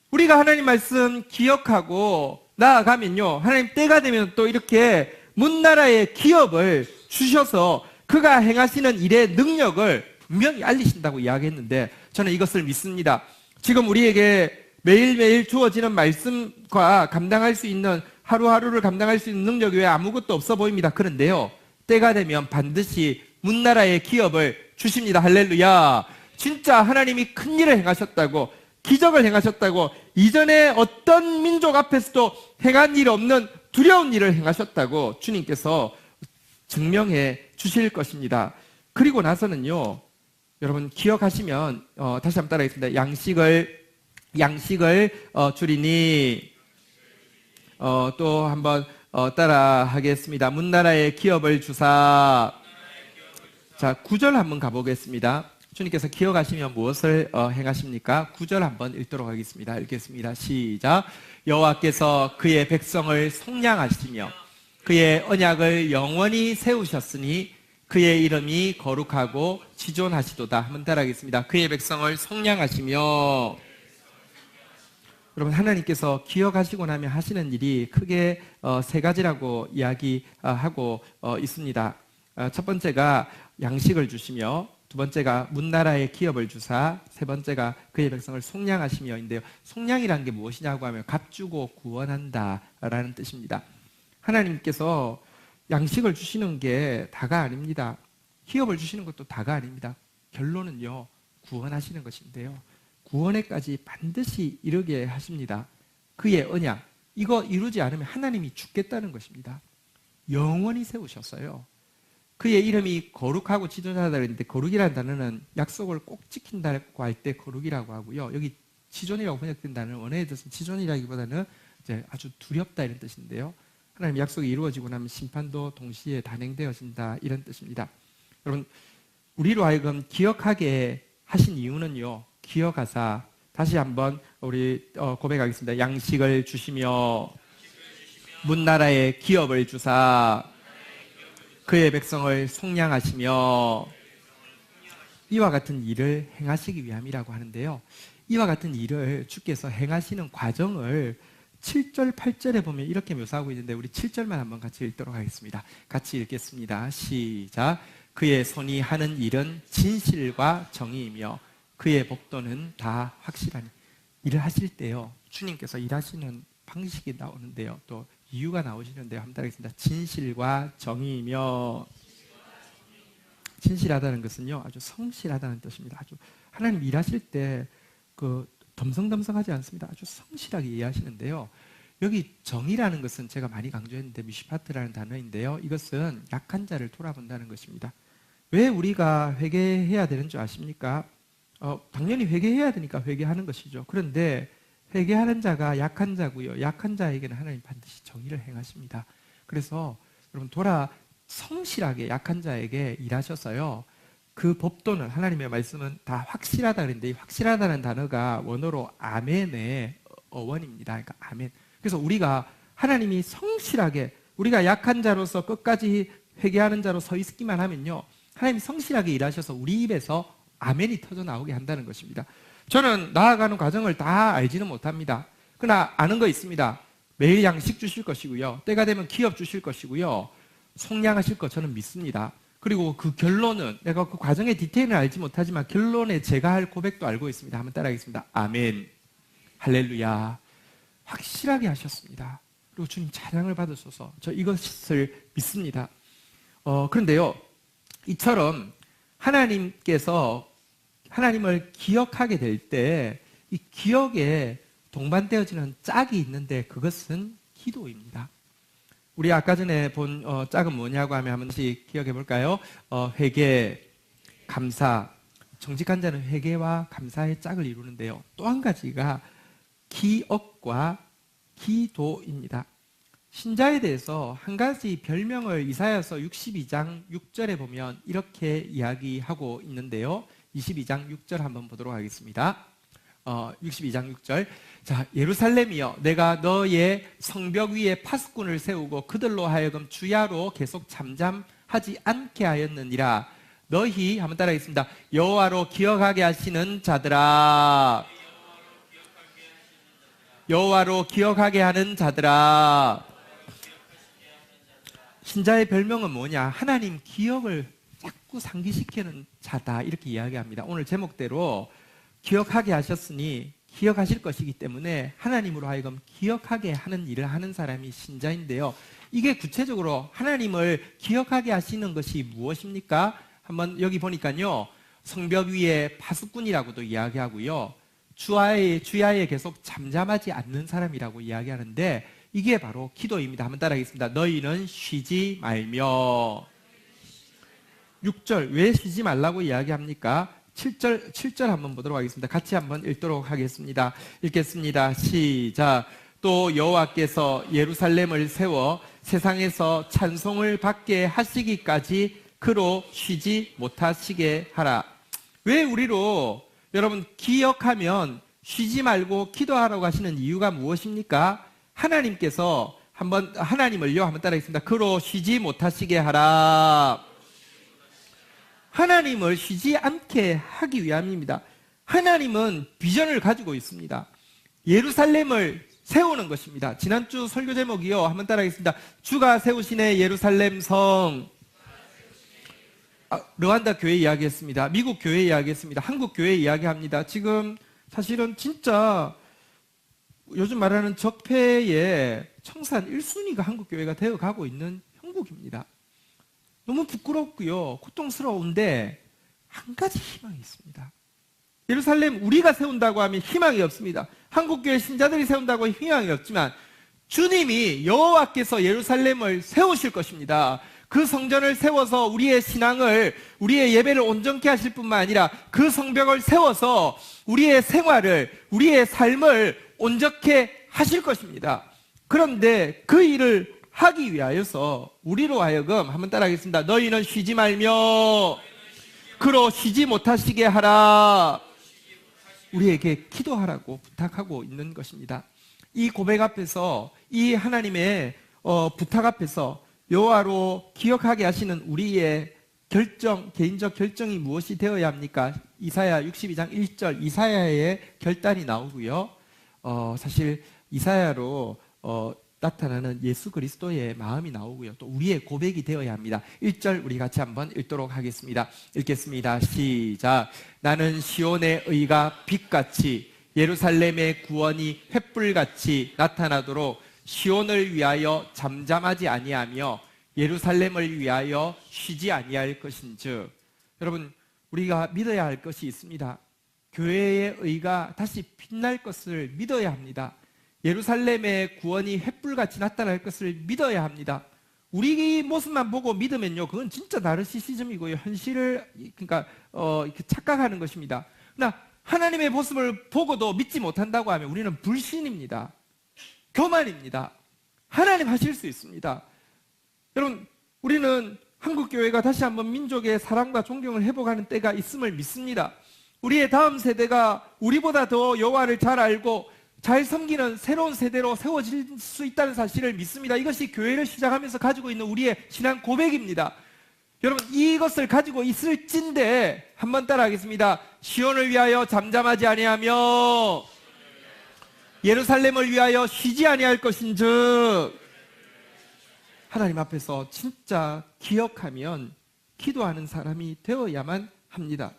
우리가 하나님 말씀 기억하고 나아가면요, 하나님 때가 되면 또 이렇게 문나라의 기업을 주셔서 그가 행하시는 일의 능력을 분명히 알리신다고 이야기했는데, 저는 이것을 믿습니다. 지금 우리에게 매일매일 주어지는 말씀과 감당할 수 있는, 하루하루를 감당할 수 있는 능력이 왜 아무것도 없어 보입니다. 그런데요, 때가 되면 반드시 문나라의 기업을 주십니다. 할렐루야. 진짜 하나님이 큰 일을 행하셨다고, 기적을 행하셨다고, 이전에 어떤 민족 앞에서도 행한 일 없는 두려운 일을 행하셨다고 주님께서 증명해 주실 것입니다. 그리고 나서는요, 여러분 기억하시면 다시 한번 따라하겠습니다. 양식을 주리니. 또 한번 따라 하겠습니다. 문나라의 기업을 주사. 자, 9절 한번 가보겠습니다. 주님께서 기억하시면 무엇을 행하십니까? 9절 한번 읽도록 하겠습니다. 읽겠습니다. 시작. 여호와께서 그의 백성을 속량하시며 그의 언약을 영원히 세우셨으니 그의 이름이 거룩하고 지존하시도다. 한번 따라하겠습니다. 그의 백성을 속량하시며. 여러분, 하나님께서 기억하시고 나면 하시는 일이 크게 세 가지라고 이야기하고 있습니다. 첫 번째가 양식을 주시며, 두 번째가 문나라의 기업을 주사, 세 번째가 그의 백성을 속량하시며인데요. 속량이라는 게 무엇이냐고 하면 값주고 구원한다라는 뜻입니다. 하나님께서 양식을 주시는 게 다가 아닙니다. 기업을 주시는 것도 다가 아닙니다. 결론은요, 구원하시는 것인데요, 구원에까지 반드시 이르게 하십니다. 그의 언약, 이거 이루지 않으면 하나님이 죽겠다는 것입니다. 영원히 세우셨어요. 그의 이름이 거룩하고 지존하다 그랬는데, 거룩이라는 단어는 약속을 꼭 지킨다고 할 때 거룩이라고 하고요, 여기 지존이라고 번역된 단어는 원어의 뜻은 지존이라기보다는 이제 아주 두렵다 이런 뜻인데요, 하나님 약속이 이루어지고 나면 심판도 동시에 단행되어진다 이런 뜻입니다. 여러분, 우리로 하여금 기억하게 하신 이유는요, 기억하사, 다시 한번 우리 고백하겠습니다. 양식을 주시며 문나라의 기업을 주사 그의 백성을 속량하시며. 이와 같은 일을 행하시기 위함이라고 하는데요, 이와 같은 일을 주께서 행하시는 과정을 7절, 8절에 보면 이렇게 묘사하고 있는데, 우리 7절만 한번 같이 읽도록 하겠습니다. 같이 읽겠습니다. 시작. 그의 손이 하는 일은 진실과 정의이며 그의 복도는 다 확실하니. 일을 하실 때요, 주님께서 일하시는 방식이 나오는데요, 또 이유가 나오시는데요, 한번 따라하겠습니다. 진실과 정의이며. 진실하다는 것은요, 아주 성실하다는 뜻입니다. 아주 하나님 일하실 때 그 덤성덤성하지 않습니다. 아주 성실하게 이해하시는데요. 여기 정의라는 것은 제가 많이 강조했는데 미시파트라는 단어인데요. 이것은 약한 자를 돌아본다는 것입니다. 왜 우리가 회개해야 되는 줄 아십니까? 당연히 회개해야 되니까 회개하는 것이죠. 그런데 회개하는 자가 약한 자고요. 약한 자에게는 하나님 반드시 정의를 행하십니다. 그래서 여러분 성실하게 약한 자에게 일하셔서요. 그 법도는 하나님의 말씀은 다 확실하다 그랬는데 이 확실하다는 단어가 원어로 아멘의 어원입니다. 그러니까 아멘. 그래서 우리가 하나님이 성실하게 우리가 약한 자로서 끝까지 회개하는 자로 서 있기만 하면요. 하나님이 성실하게 일하셔서 우리 입에서 아멘이 터져 나오게 한다는 것입니다. 저는 나아가는 과정을 다 알지는 못합니다. 그러나 아는 거 있습니다. 매일 양식 주실 것이고요. 때가 되면 기업 주실 것이고요. 속량하실 것 저는 믿습니다. 그리고 그 결론은 내가 그 과정의 디테일은 알지 못하지만 결론에 제가 할 고백도 알고 있습니다. 한번 따라하겠습니다. 아멘. 할렐루야. 확실하게 하셨습니다. 그리고 주님 찬양을 받으소서. 저 이것을 믿습니다. 그런데요. 이처럼 하나님께서 하나님을 기억하게 될 때 이 기억에 동반되어지는 짝이 있는데 그것은 기도입니다. 우리 아까 전에 본 짝은 뭐냐고 하면 한 번씩 기억해 볼까요? 회개, 감사. 정직한 자는 회개와 감사의 짝을 이루는데요. 또 한 가지가 기억과 기도입니다. 신자에 대해서 한 가지 별명을 이사야서 62장 6절에 보면 이렇게 이야기하고 있는데요. 22장 6절 한번 보도록 하겠습니다. 62장 6절. 자, 예루살렘이여, 내가 너의 성벽 위에 파수꾼을 세우고 그들로 하여금 주야로 계속 잠잠하지 않게 하였느니라. 너희 한번 따라하겠습니다. 여호와로 기억하게 하시는 자들아. 여호와로 기억하게 하는 자들아. 신자의 별명은 뭐냐? 하나님 기억을 자꾸 상기시키는 자다, 이렇게 이야기합니다. 오늘 제목대로 기억하게 하셨으니 기억하실 것이기 때문에 하나님으로 하여금 기억하게 하는 일을 하는 사람이 신자인데요. 이게 구체적으로 하나님을 기억하게 하시는 것이 무엇입니까? 한번 여기 보니까요. 성벽 위에 파수꾼이라고도 이야기하고요. 주야에 계속 잠잠하지 않는 사람이라고 이야기하는데 이게 바로 기도입니다. 한번 따라하겠습니다. 너희는 쉬지 말며. 6절 왜 쉬지 말라고 이야기합니까? 7절 한번 보도록 하겠습니다. 같이 한번 읽도록 하겠습니다. 읽겠습니다. 시작. 또 여호와께서 예루살렘을 세워 세상에서 찬송을 받게 하시기까지 그로 쉬지 못하시게 하라. 왜 우리로 여러분 기억하면 쉬지 말고 기도하라고 하시는 이유가 무엇입니까? 하나님께서 하나님을요 한번 따라하겠습니다. 그로 쉬지 못하시게 하라. 하나님을 쉬지 않게 하기 위함입니다. 하나님은 비전을 가지고 있습니다. 예루살렘을 세우는 것입니다. 지난주 설교 제목이요. 한번 따라하겠습니다. 주가 세우시네 예루살렘 성. 르완다 교회 이야기했습니다. 미국 교회 이야기했습니다. 한국 교회 이야기합니다. 지금 사실은 진짜 요즘 말하는 적폐의 청산 1순위가 한국 교회가 되어가고 있는 형국입니다. 너무 부끄럽고요. 고통스러운데 한 가지 희망이 있습니다. 예루살렘 우리가 세운다고 하면 희망이 없습니다. 한국교회 신자들이 세운다고 하면 희망이 없지만 주님이 여호와께서 예루살렘을 세우실 것입니다. 그 성전을 세워서 우리의 신앙을, 우리의 예배를 온전케 하실 뿐만 아니라 그 성벽을 세워서 우리의 생활을, 우리의 삶을 온전케 하실 것입니다. 그런데 그 일을 하기 위하여서 우리로 하여금 한번 따라하겠습니다. 너희는 쉬지 말며 그로 쉬지 못하시게 하라. 우리에게 기도하라고 부탁하고 있는 것입니다. 이 고백 앞에서, 이 하나님의 부탁 앞에서 여호와로 기억하게 하시는 우리의 결정, 개인적 결정이 무엇이 되어야 합니까? 이사야 62장 1절 이사야의 결단이 나오고요. 사실 이사야로 나타나는 예수 그리스도의 마음이 나오고요. 또 우리의 고백이 되어야 합니다. 1절 우리 같이 한번 읽도록 하겠습니다. 읽겠습니다. 시작. 나는 시온의 의가 빛같이 예루살렘의 구원이 횃불같이 나타나도록 시온을 위하여 잠잠하지 아니하며 예루살렘을 위하여 쉬지 아니할 것인즉. 여러분, 우리가 믿어야 할 것이 있습니다. 교회의 의가 다시 빛날 것을 믿어야 합니다. 예루살렘의 구원이 횃불같이 나타날 것을 믿어야 합니다. 우리 모습만 보고 믿으면요, 그건 진짜 나르시시즘이고요, 현실을 그러니까 이렇게 착각하는 것입니다. 그러나 하나님의 모습을 보고도 믿지 못한다고 하면 우리는 불신입니다. 교만입니다. 하나님 하실 수 있습니다. 여러분, 우리는 한국 교회가 다시 한번 민족의 사랑과 존경을 회복하는 때가 있음을 믿습니다. 우리의 다음 세대가 우리보다 더 여호와를 잘 알고 잘 섬기는 새로운 세대로 세워질 수 있다는 사실을 믿습니다. 이것이 교회를 시작하면서 가지고 있는 우리의 신앙 고백입니다. 여러분, 이것을 가지고 있을진데 한번 따라하겠습니다. 시온을 위하여 잠잠하지 아니하며 예루살렘을 위하여 쉬지 아니할 것인즉, 하나님 앞에서 진짜 기억하면 기도하는 사람이 되어야만 합니다.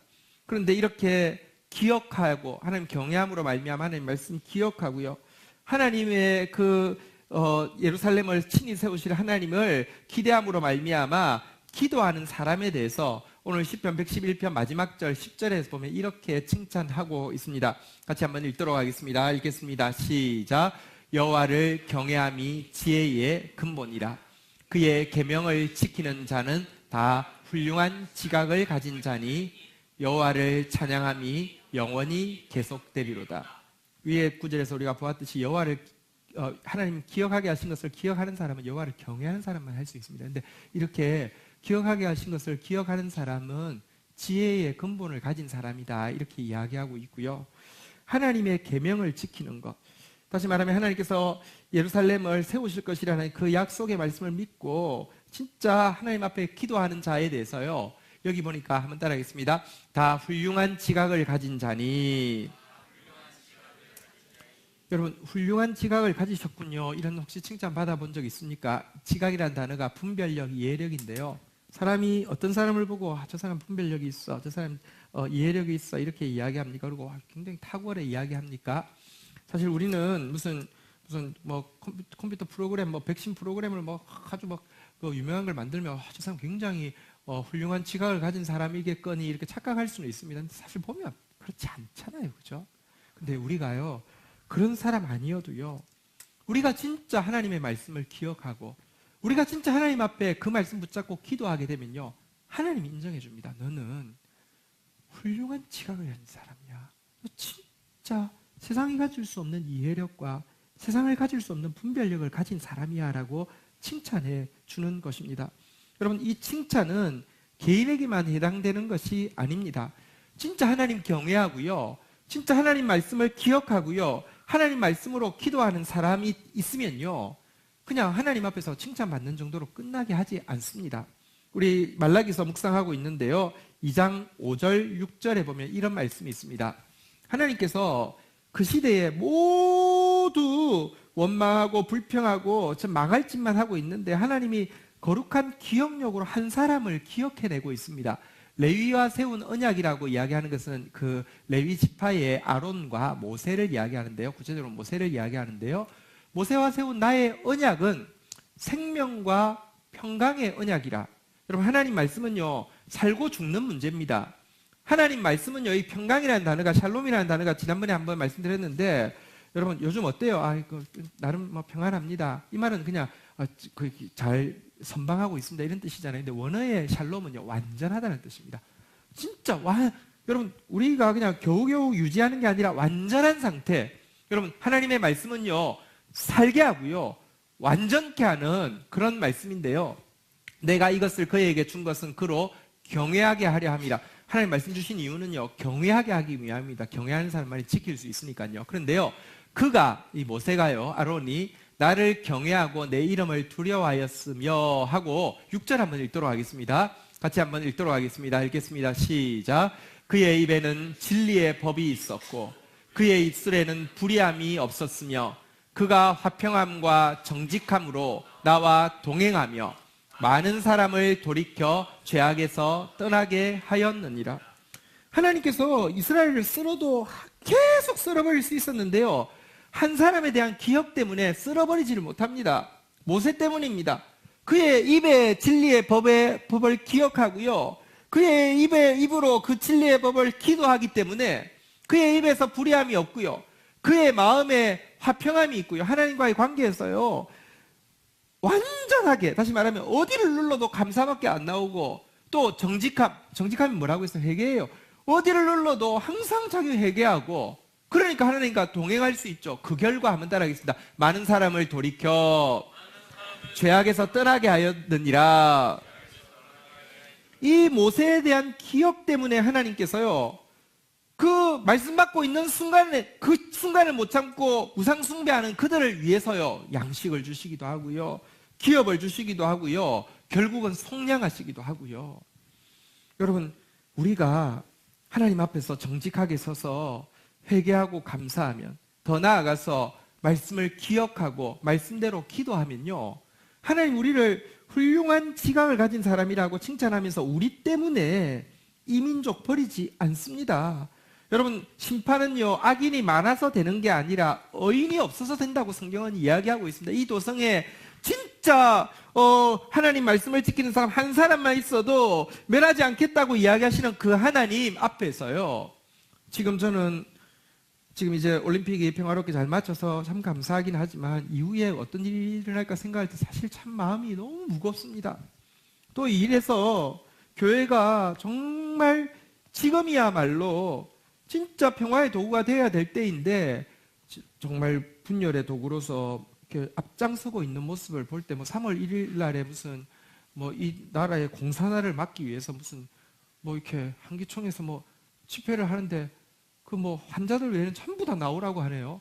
그런데 이렇게 기억하고 하나님 경외함으로 말미암아 하나님 말씀 기억하고요, 하나님의 예루살렘을 친히 세우실 하나님을 기대함으로 말미암아 기도하는 사람에 대해서 오늘 시편 111편 마지막 절 10절에서 보면 이렇게 칭찬하고 있습니다. 같이 한번 읽도록 하겠습니다. 읽겠습니다. 시작. 여호와를 경외함이 지혜의 근본이라. 그의 계명을 지키는 자는 다 훌륭한 지각을 가진 자니 여호와를 찬양함이 영원히 계속되리로다. 위에 구절에서 우리가 보았듯이 하나님 기억하게 하신 것을 기억하는 사람은 여호와를 경외하는 사람만 할 수 있습니다. 그런데 이렇게 기억하게 하신 것을 기억하는 사람은 지혜의 근본을 가진 사람이다, 이렇게 이야기하고 있고요. 하나님의 계명을 지키는 것, 다시 말하면 하나님께서 예루살렘을 세우실 것이라는 그 약속의 말씀을 믿고 진짜 하나님 앞에 기도하는 자에 대해서요, 여기 보니까 한번 따라하겠습니다. 다 훌륭한 지각을 가진 자니. 여러분, 훌륭한 지각을 가지셨군요, 이런 혹시 칭찬 받아본 적 있습니까? 지각이라는 단어가 분별력, 이해력인데요, 사람이 어떤 사람을 보고 저 사람 분별력이 있어, 저 사람 이해력이 있어, 이렇게 이야기합니까? 그리고 굉장히 탁월해 이야기합니까? 사실 우리는 무슨 뭐 컴퓨터 프로그램, 뭐 백신 프로그램을 뭐 아주 막 유명한 걸 만들면 저 사람 굉장히 훌륭한 지각을 가진 사람이겠거니 이렇게 착각할 수는 있습니다. 근데 사실 보면 그렇지 않잖아요, 그죠? 근데 우리가요, 그런 사람 아니어도요, 우리가 진짜 하나님의 말씀을 기억하고 우리가 진짜 하나님 앞에 그 말씀 붙잡고 기도하게 되면요, 하나님이 인정해 줍니다. 너는 훌륭한 지각을 가진 사람이야. 너 진짜 세상이 가질 수 없는 이해력과 세상을 가질 수 없는 분별력을 가진 사람이야 라고 칭찬해 주는 것입니다. 여러분, 이 칭찬은 개인에게만 해당되는 것이 아닙니다. 진짜 하나님 경외하고요, 진짜 하나님 말씀을 기억하고요, 하나님 말씀으로 기도하는 사람이 있으면요, 그냥 하나님 앞에서 칭찬받는 정도로 끝나게 하지 않습니다. 우리 말라기서 묵상하고 있는데요, 2장 5절 6절에 보면 이런 말씀이 있습니다. 하나님께서 그 시대에 모두 원망하고 불평하고 참 망할 짓만 하고 있는데 하나님이 거룩한 기억력으로 한 사람을 기억해내고 있습니다. 레위와 세운 언약이라고 이야기하는 것은 그 레위 지파의 아론과 모세를 이야기하는데요, 구체적으로 모세를 이야기하는데요, 모세와 세운 나의 언약은 생명과 평강의 언약이라. 여러분, 하나님 말씀은요, 살고 죽는 문제입니다. 하나님 말씀은요, 이 평강이라는 단어가, 샬롬이라는 단어가 지난번에 한번 말씀드렸는데, 여러분 요즘 어때요? 나름 뭐 평안합니다. 이 말은 그냥 잘 선방하고 있습니다, 이런 뜻이잖아요. 근데 원어의 샬롬은요, 완전하다는 뜻입니다. 진짜 여러분, 우리가 그냥 겨우겨우 유지하는 게 아니라 완전한 상태. 여러분, 하나님의 말씀은요, 살게 하고요, 완전케 하는 그런 말씀인데요, 내가 이것을 그에게 준 것은 그로 경외하게 하려 함이라. 하나님 말씀 주신 이유는요, 경외하게 하기 위함입니다. 경외하는 사람만이 지킬 수 있으니까요. 그런데요, 이 모세가요, 아론이 나를 경외하고 내 이름을 두려워하였으며 하고 6절 한번 읽도록 하겠습니다. 같이 한번 읽도록 하겠습니다. 읽겠습니다. 시작. 그의 입에는 진리의 법이 있었고 그의 입술에는 불의함이 없었으며 그가 화평함과 정직함으로 나와 동행하며 많은 사람을 돌이켜 죄악에서 떠나게 하였느니라. 하나님께서 이스라엘을 쓸어도 계속 쓸어버릴 수 있었는데요, 한 사람에 대한 기억 때문에 쓸어버리지를 못합니다. 모세 때문입니다. 그의 입에 진리의 법을 기억하고요, 그의 입으로 그 진리의 법을 기도하기 때문에 그의 입에서 불의함이 없고요. 그의 마음에 화평함이 있고요. 하나님과의 관계에서요. 완전하게, 다시 말하면 어디를 눌러도 감사밖에 안 나오고, 또 정직함이 뭐라고 해서 회개예요. 어디를 눌러도 항상 자기 회개하고, 그러니까 하나님과 동행할 수 있죠. 그 결과 한번 따라하겠습니다. 많은 사람을 돌이켜 죄악에서 떠나게 하였느니라. 이 모세에 대한 기억 때문에 하나님께서요, 그 말씀 받고 있는 순간에, 그 순간을 못 참고 우상 숭배하는 그들을 위해서요, 양식을 주시기도 하고요, 기업을 주시기도 하고요, 결국은 속량하시기도 하고요. 여러분, 우리가 하나님 앞에서 정직하게 서서 회개하고 감사하면, 더 나아가서 말씀을 기억하고 말씀대로 기도하면요, 하나님 우리를 훌륭한 지각을 가진 사람이라고 칭찬하면서 우리 때문에 이 민족 버리지 않습니다. 여러분, 심판은요, 악인이 많아서 되는 게 아니라 의인이 없어서 된다고 성경은 이야기하고 있습니다. 이 도성에 진짜 하나님 말씀을 지키는 사람 한 사람만 있어도 멸하지 않겠다고 이야기하시는 그 하나님 앞에서요, 저는 이제 올림픽이 평화롭게 잘 맞춰서 참 감사하긴 하지만 이후에 어떤 일이 일어날까 생각할 때 사실 참 마음이 너무 무겁습니다. 또 이 일에서 교회가 정말 지금이야말로 진짜 평화의 도구가 되어야 될 때인데, 정말 분열의 도구로서 이렇게 앞장서고 있는 모습을 볼 때, 3월 1일 날에 무슨 이 나라의 공산화를 막기 위해서 무슨 이렇게 한기총에서 집회를 하는데, 그 환자들 외에는 전부 다 나오라고 하네요.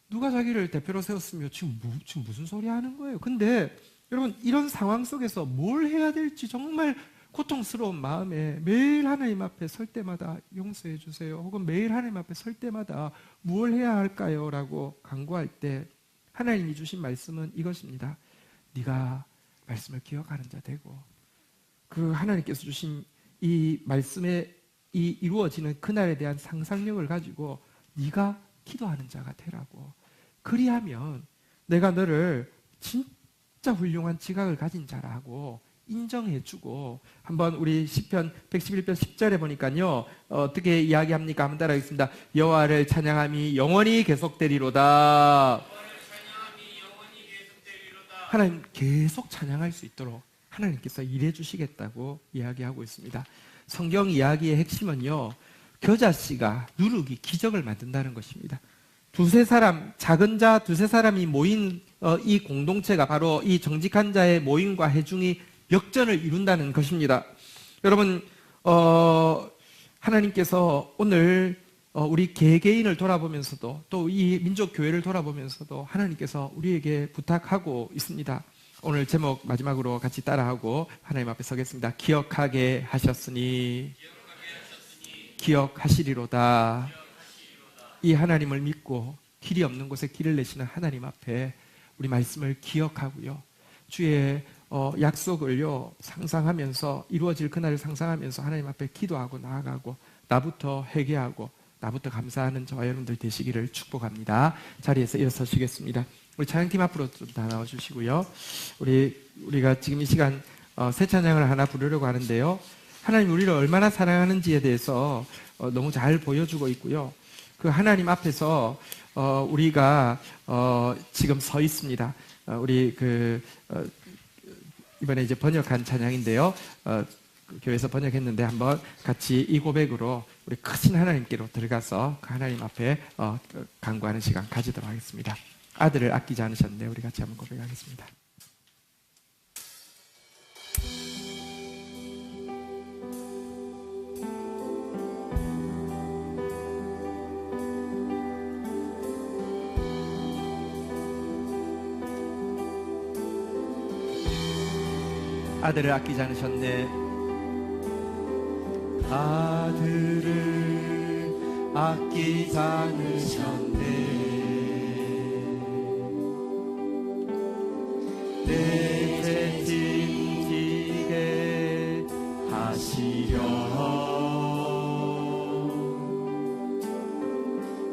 누가 자기를 대표로 세웠으며 지금 무슨 소리 하는 거예요? 근데 여러분, 이런 상황 속에서 뭘 해야 될지 정말 고통스러운 마음에 매일 하나님 앞에 설 때마다 용서해 주세요, 혹은 매일 하나님 앞에 설 때마다 무엇을 해야 할까요? 라고 간구할 때 하나님이 주신 말씀은 이것입니다. 네가 말씀을 기억하는 자 되고, 그 하나님께서 주신 이 말씀에 이 이루어지는 그날에 대한 상상력을 가지고 네가 기도하는 자가 되라고. 그리하면 내가 너를 진짜 훌륭한 지각을 가진 자라고 인정해주고. 한번 우리 시편 111편 10절에 보니까요, 어떻게 이야기합니까? 한번 따라하겠습니다. 여호와를 찬양함이 영원히 계속되리로다. 하나님 계속 찬양할 수 있도록 하나님께서 일해 주시겠다고 이야기하고 있습니다. 성경 이야기의 핵심은요, 겨자씨가 누룩이 기적을 만든다는 것입니다. 작은 자 두세 사람이 모인 이 공동체가 바로 이 정직한 자의 모임과 회중이 역전을 이룬다는 것입니다. 여러분, 하나님께서 오늘 우리 개개인을 돌아보면서도, 또 이 민족교회를 돌아보면서도 하나님께서 우리에게 부탁하고 있습니다. 오늘 제목 마지막으로 같이 따라하고 하나님 앞에 서겠습니다. 기억하게 하셨으니 기억하시리로다. 이 하나님을 믿고 길이 없는 곳에 길을 내시는 하나님 앞에 우리 말씀을 기억하고요, 주의 약속을요 상상하면서, 이루어질 그날을 상상하면서 하나님 앞에 기도하고 나아가고, 나부터 회개하고 나부터 감사하는 저와 여러분들 되시기를 축복합니다. 자리에서 일어서시겠습니다. 우리 찬양팀 앞으로 좀 다 나와주시고요. 우리가 지금 이 시간 새 찬양을 하나 부르려고 하는데요, 하나님 우리를 얼마나 사랑하는지에 대해서 너무 잘 보여주고 있고요, 그 하나님 앞에서 우리가 지금 서 있습니다. 우리 이번에 이제 번역한 찬양인데요, 교회에서 번역했는데 한번 같이 이 고백으로 우리 크신 하나님께로 들어가서 그 하나님 앞에 간구하는 시간 가지도록 하겠습니다. 아들을 아끼지 않으셨는데 우리 같이 한번 고백하겠습니다. 아들을 아끼지 않으셨네. 아들을 아끼지 않으셨네. 내 죄 짐지게 하시려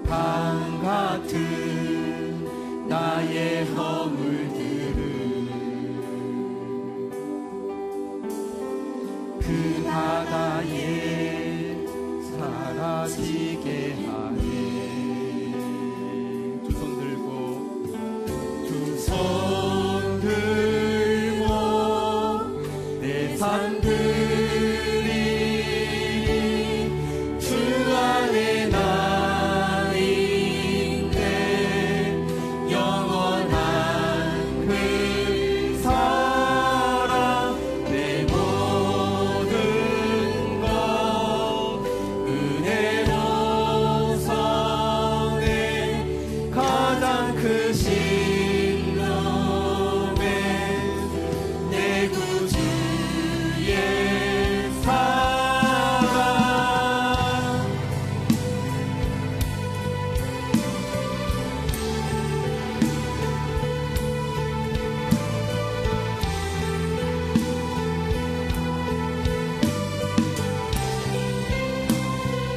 강 같은 나의 허물들을 그 바다 가장 크신 놈의 내 구주의 사랑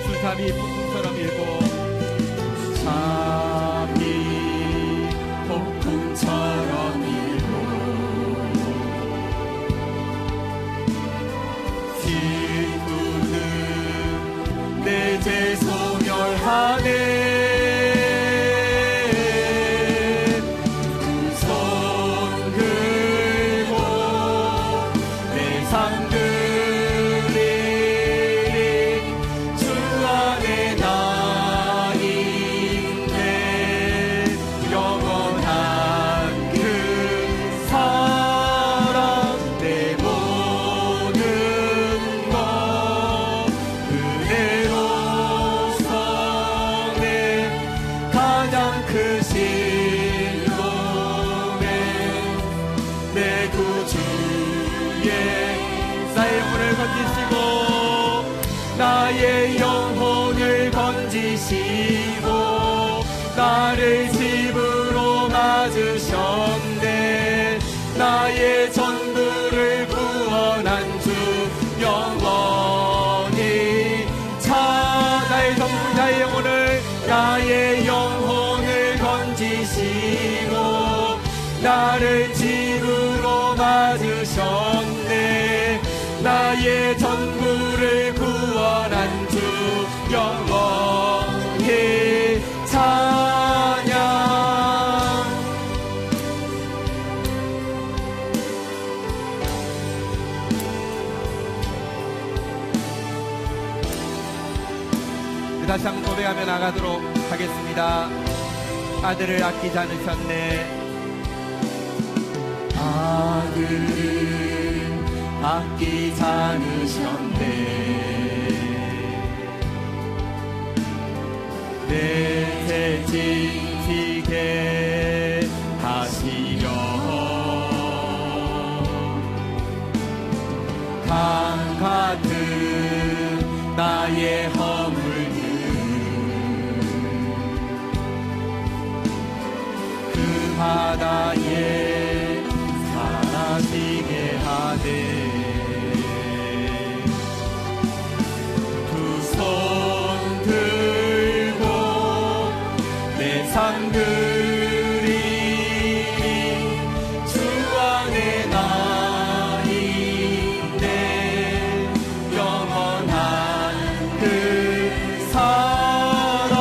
주삼이 폭풍처럼 일고 잠이 폭풍처럼 일고 기쁘는 내 죄 소멸하네 두 손 들고 내 삶 드리리 주 안에 나인데 영원한 그 사랑 내 모든 것 은혜로서 내 가장 크신 놈의 내 구주의 나의 영혼을 건지시고 나의 영혼을 건지시고 나를 집으로 맞으셨네 나의 전부를 구원한 주 영원히 나의 영혼을 건지시고 나를 집으로 맞으셨네 나의 전부를 구원한 주 영원히 찬양 다시 한번 고백하며 나가도록 하겠습니다. 아들을 아끼지 않으셨네 아들을 아끼지 않으셨네 내 죄 징지게 하시려 강 같은 나의 허물들 그 바다에 사라지게 하되 두 손 들고 내 삶 드리리 주 안에 나 있네 영원한 그 사랑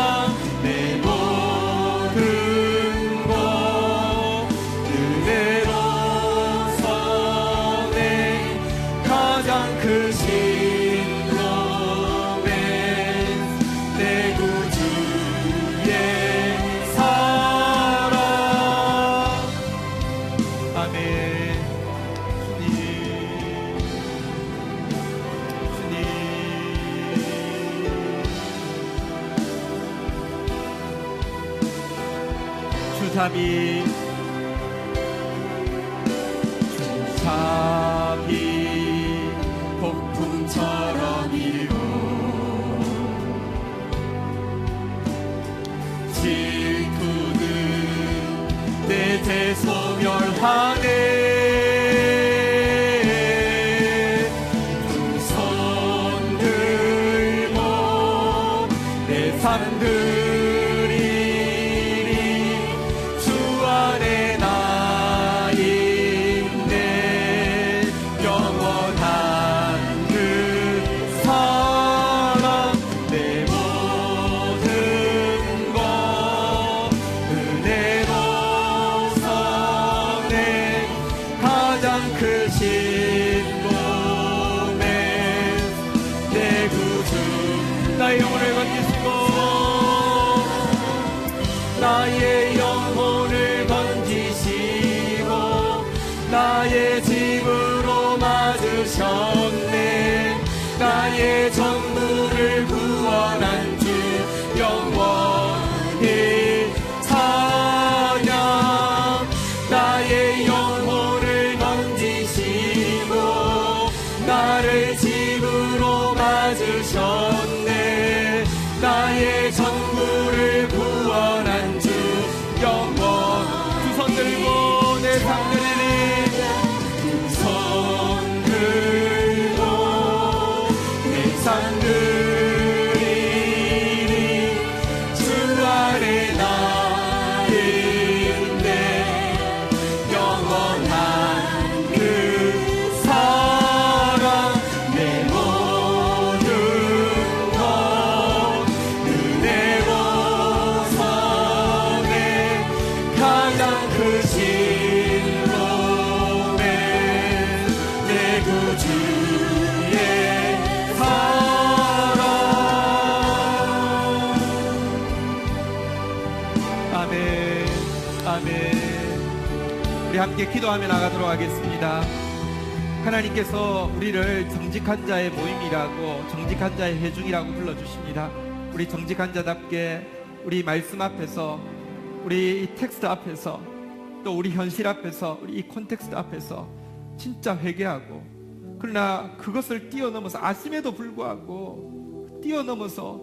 내 모든 것 은혜로서 내 가장 크신 놈의 내 구주의 사랑 아멘 주님 주삼이 폭풍처럼 일고 질투는 내 죄 소멸하네 두 손 들고 내 삶 드리리 주 안에 나 있네 영원한 그 사랑 내 모든 것 은혜로서 내 손 들고 내 삶 드리리 손 들고 내 삶 드리리 주 아래 나인데 영원한 그 사랑 내 모든 것 은혜로 섬에 가장 크신 몸에 내 구주의 사랑. 아멘, 아멘. 우리 함께 기도하며 나가도록 하겠습니다. 하나님께서 우리를 정직한 자의 모임이라고, 정직한 자의 회중이라고 불러주십니다. 우리 정직한 자답게 우리 말씀 앞에서, 우리 이 텍스트 앞에서, 또 우리 현실 앞에서, 우리 이 콘텍스트 앞에서 진짜 회개하고, 그러나 그것을 뛰어넘어서, 아심에도 불구하고 뛰어넘어서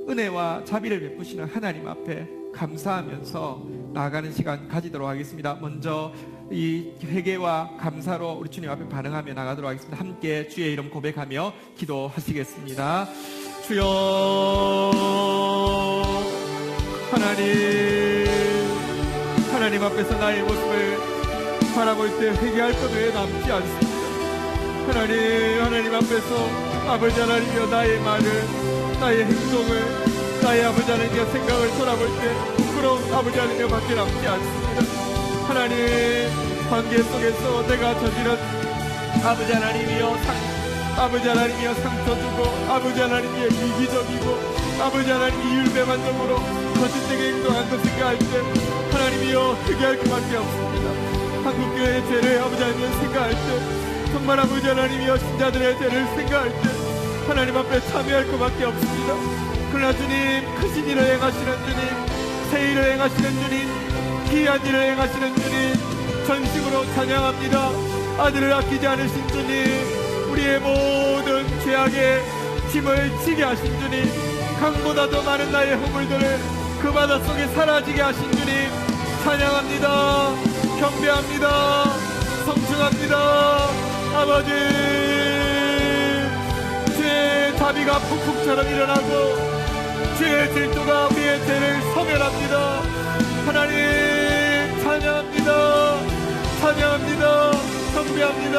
은혜와 자비를 베푸시는 하나님 앞에 감사하면서 나아가는 시간 가지도록 하겠습니다. 먼저 이 회개와 감사로 우리 주님 앞에 반응하며 나가도록 하겠습니다. 함께 주의 이름 고백하며 기도하시겠습니다. 주여, 하나님 앞에서 나의 모습을 바라볼 때 회개할 것 외에 남지 않습니다. 하나님 앞에서 아버지 하나님이여 나의 말을, 나의 행동을, 나의 아버지 하나님의 생각을 돌아볼 때 부끄러운 아버지 하나님의 밖에 남지 않습니다. 하나님, 관계 속에서 내가 저지른 아버지 하나님이여 상처 주고, 아버지 하나님이여 이기적이고, 아버지 하나님이 율배만적으로 거짓되게 행동한 것을 생각할 때 하나님이여 회개할 것밖에 없습니다. 한국교회의 죄를 아버지 하나님이여 생각할 때, 정말 아버지 하나님이여 신자들의 죄를 생각할 때 하나님 앞에 참여할 것밖에 없습니다. 그러나 주님, 크신 일을 행하시는 주님, 새 일을 행하시는 주님, 귀한 일을 행하시는 주님, 전심으로 찬양합니다. 아들을 아끼지 않으신 주님, 우리의 모든 죄악의 짐을 지게 하신 주님, 강보다 더 많은 나의 허물들을 그 바다 속에 사라지게 하신 주님, 찬양합니다. 경배합니다. 성충합니다. 아버지, 주의 자비가 폭풍처럼 일어나고 주의 질투가 우리의 죄를 소멸합니다. 하나님, 찬양합니다. 경배합니다.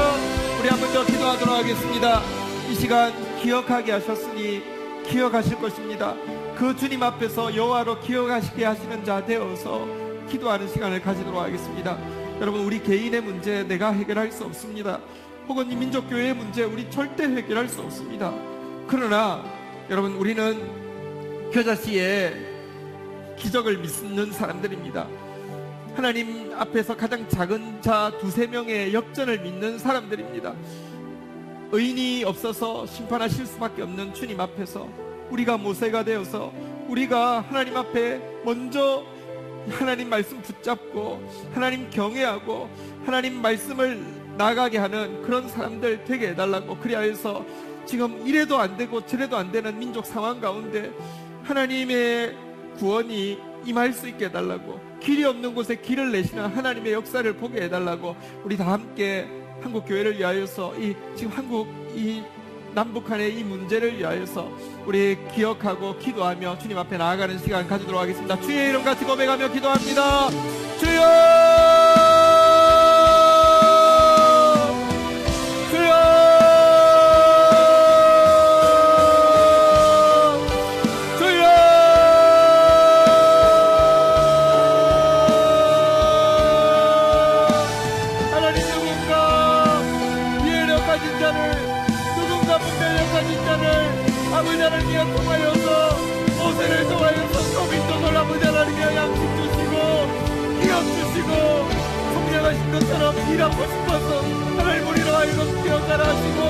우리 한 번 더 기도하도록 하겠습니다. 이 시간 기억하게 하셨으니 기억하실 것입니다. 그 주님 앞에서 여호와로 기억하시게 하시는 자 되어서 기도하는 시간을 가지도록 하겠습니다. 여러분, 우리 개인의 문제 내가 해결할 수 없습니다. 혹은 이 민족교회의 문제 우리 절대 해결할 수 없습니다. 그러나 여러분, 우리는 겨자씨의 기적을 믿는 사람들입니다. 하나님 앞에서 가장 작은 자 두세 명의 역전을 믿는 사람들입니다. 의인이 없어서 심판하실 수밖에 없는 주님 앞에서 우리가 모세가 되어서 우리가 하나님 앞에 먼저 하나님 말씀 붙잡고 하나님 경외하고 하나님 말씀을 나가게 하는 그런 사람들 되게 해달라고, 그리하여서 지금 이래도 안 되고 저래도 안 되는 민족 상황 가운데 하나님의 구원이 임할 수 있게 해달라고, 길이 없는 곳에 길을 내시는 하나님의 역사를 보게 해달라고, 우리 다 함께 한국 교회를 위하여서 지금 한국 남북한의 이 문제를 위하여서 우리 기억하고 기도하며 주님 앞에 나아가는 시간 가지도록 하겠습니다. 주의 이름 같이 고백하며 기도합니다. 주여! 일하고 싶어서 하나님 우리로 하여금 기억하라 하시고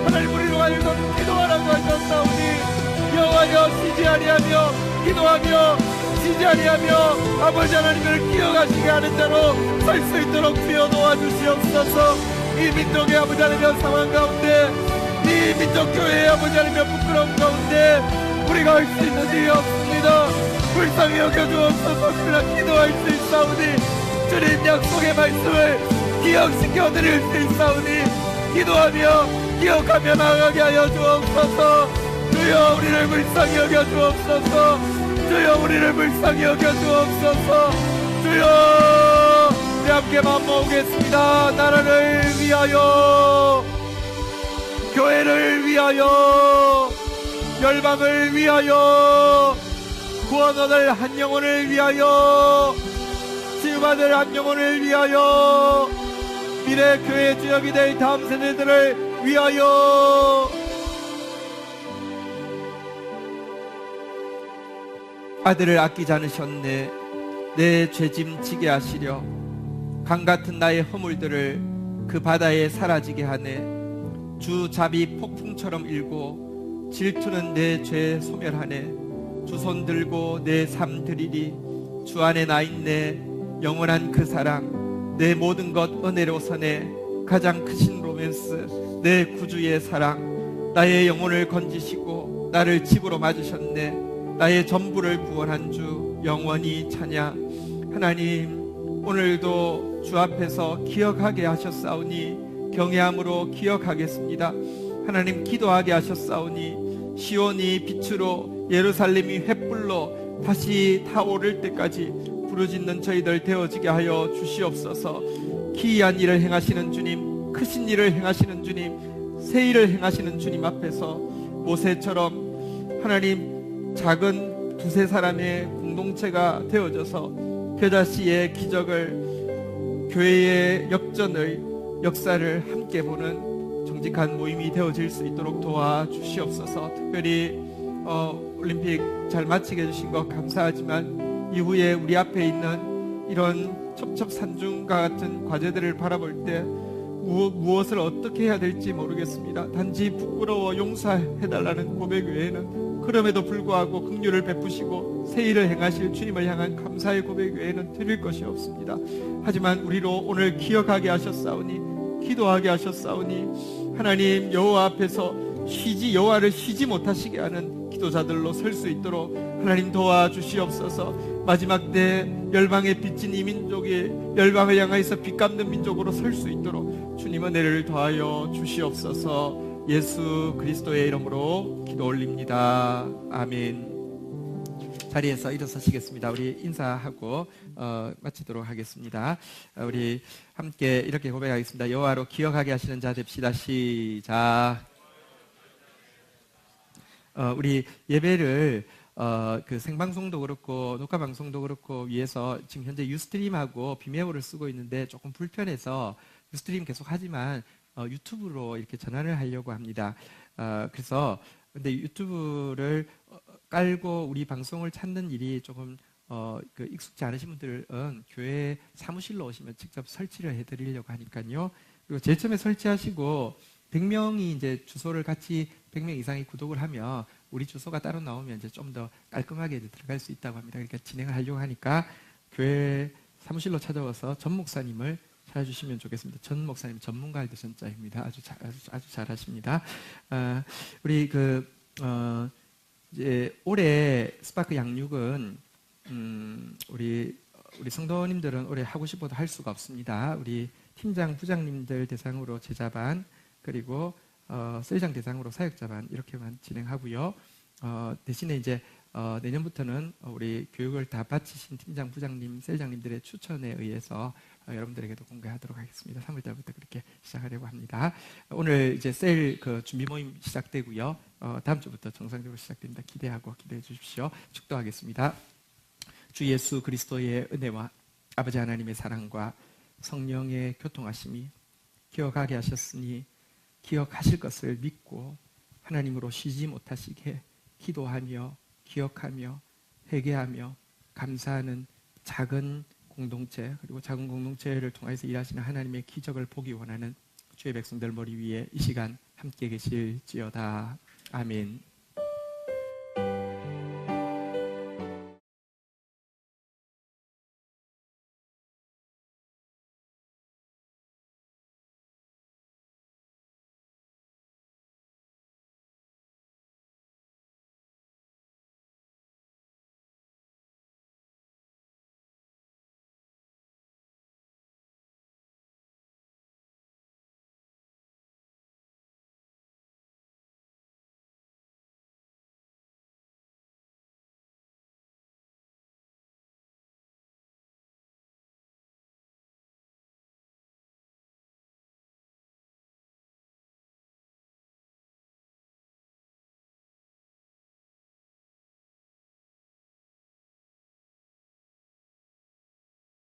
하나님 우리로 하여금 기도하라고 하셨사오니 여호와여 쉬지 아니하며 기도하며 쉬지 아니하며 아버지 하나님을 기억하시게 하는 자로 설 수 있도록 주여 도와주시옵소서. 이 민족의 아버지 하나님의 상황 가운데, 이 민족 교회의 아버지 하나님의 부끄러움 가운데 우리가 할 수 있는 일이 없습니다. 불쌍히 여겨주옵소서. 그러나 기도할 수 있사오니 주님 약속의 말씀을 기억시켜 드릴 수 있사오니 기도하며 기억하며 나아가게 하여 주옵소서. 주여 우리를 불쌍히 여겨 주옵소서. 주여 우리를 불쌍히 여겨 주옵소서. 주여 우리 함께 마음 모으겠습니다. 나라를 위하여, 교회를 위하여, 열방을 위하여, 구원 얻을 한 영혼을 위하여, 치유받을 한 영혼을 위하여, 미래 교회 주역이 될 다음 세대들을 위하여. 아들을 아끼지 않으셨네. 내 죄짐 지게 하시려 강같은 나의 허물들을 그 바다에 사라지게 하네. 주 잡이 폭풍처럼 일고 질투는 내 죄 소멸하네. 주 손 들고 내 삶 드리리. 주 안에 나 있네. 영원한 그 사랑 내 모든 것 은혜로서네. 가장 크신 로맨스 내 구주의 사랑. 나의 영혼을 건지시고 나를 집으로 맞으셨네. 나의 전부를 구원한 주 영원히 찬양. 하나님 오늘도 주 앞에서 기억하게 하셨사오니 경외함으로 기억하겠습니다. 하나님 기도하게 하셨사오니 시온이 빛으로 예루살렘이 횃불로 다시 타오를 때까지 부르짖는 저희들 되어지게 하여 주시옵소서. 기이한 일을 행하시는 주님, 크신 일을 행하시는 주님, 새 일을 행하시는 주님 앞에서 모세처럼 하나님 작은 두세 사람의 공동체가 되어져서 겨자씨의 기적을, 교회의 역전의 역사를 함께 보는 정직한 모임이 되어질 수 있도록 도와주시옵소서. 특별히 올림픽 잘 마치게 해주신 것 감사하지만 이후에 우리 앞에 있는 이런 첩첩산중과 같은 과제들을 바라볼 때 무엇을 어떻게 해야 될지 모르겠습니다. 단지 부끄러워 용서해달라는 고백 외에는, 그럼에도 불구하고 긍휼을 베푸시고 새 일을 행하실 주님을 향한 감사의 고백 외에는 드릴 것이 없습니다. 하지만 우리로 오늘 기억하게 하셨사오니, 기도하게 하셨사오니 하나님 여호와 앞에서 여호와를 쉬지 못하시게 하는 기도자들로 설 수 있도록 하나님 도와주시옵소서. 마지막 때 열방에 빚진 이 민족이 열방을 향하여서 빚 갚는 민족으로 설 수 있도록 주님 은혜를 더하여 주시옵소서. 예수 그리스도의 이름으로 기도 올립니다. 아멘. 자리에서 일어서시겠습니다. 우리 인사하고 마치도록 하겠습니다. 우리 함께 이렇게 고백하겠습니다. 여호와로 기억하게 하시는 자 됩시다. 시작. 우리 예배를 그 생방송도 그렇고 녹화방송도 그렇고 위해서 지금 현재 유스트림하고 비메오를 쓰고 있는데 조금 불편해서 유스트림 계속 하지만 유튜브로 이렇게 전환을 하려고 합니다. 그래서 근데 유튜브를 깔고 우리 방송을 찾는 일이 조금 그 익숙지 않으신 분들은 교회 사무실로 오시면 직접 설치를 해드리려고 하니까요. 그리고 제일 처음에 설치하시고 100명이 이제 주소를 같이 100명 이상이 구독을 하면 우리 주소가 따로 나오면 이제 좀 더 깔끔하게 이제 들어갈 수 있다고 합니다. 그러니까 진행을 하려고 하니까 교회 사무실로 찾아와서 전 목사님을 찾아주시면 좋겠습니다. 전 목사님 전문가일 때 전자입니다. 아주 잘하십니다. 우리 이제 올해 스파크 양육은 우리 성도님들은 올해 하고 싶어도 할 수가 없습니다. 우리 팀장, 부장님들 대상으로 제자반, 그리고 셀장 대상으로 사역자반 이렇게만 진행하고요. 대신에 이제 내년부터는 우리 교육을 다 마치신 팀장, 부장님, 셀장님들의 추천에 의해서 여러분들에게도 공개하도록 하겠습니다. 3월달부터 그렇게 시작하려고 합니다. 오늘 이제 셀 준비 모임 시작되고요. 다음 주부터 정상적으로 시작됩니다. 기대하고 기대해 주십시오. 축도하겠습니다. 주 예수 그리스도의 은혜와 아버지 하나님의 사랑과 성령의 교통하심이 기억하게 하셨으니 기억하실 것을 믿고 하나님으로 쉬지 못하시게 기도하며 기억하며 회개하며 감사하는 작은 공동체, 그리고 작은 공동체를 통해서 일하시는 하나님의 기적을 보기 원하는 주의 백성들 머리 위에 이 시간 함께 계실지어다. 아멘.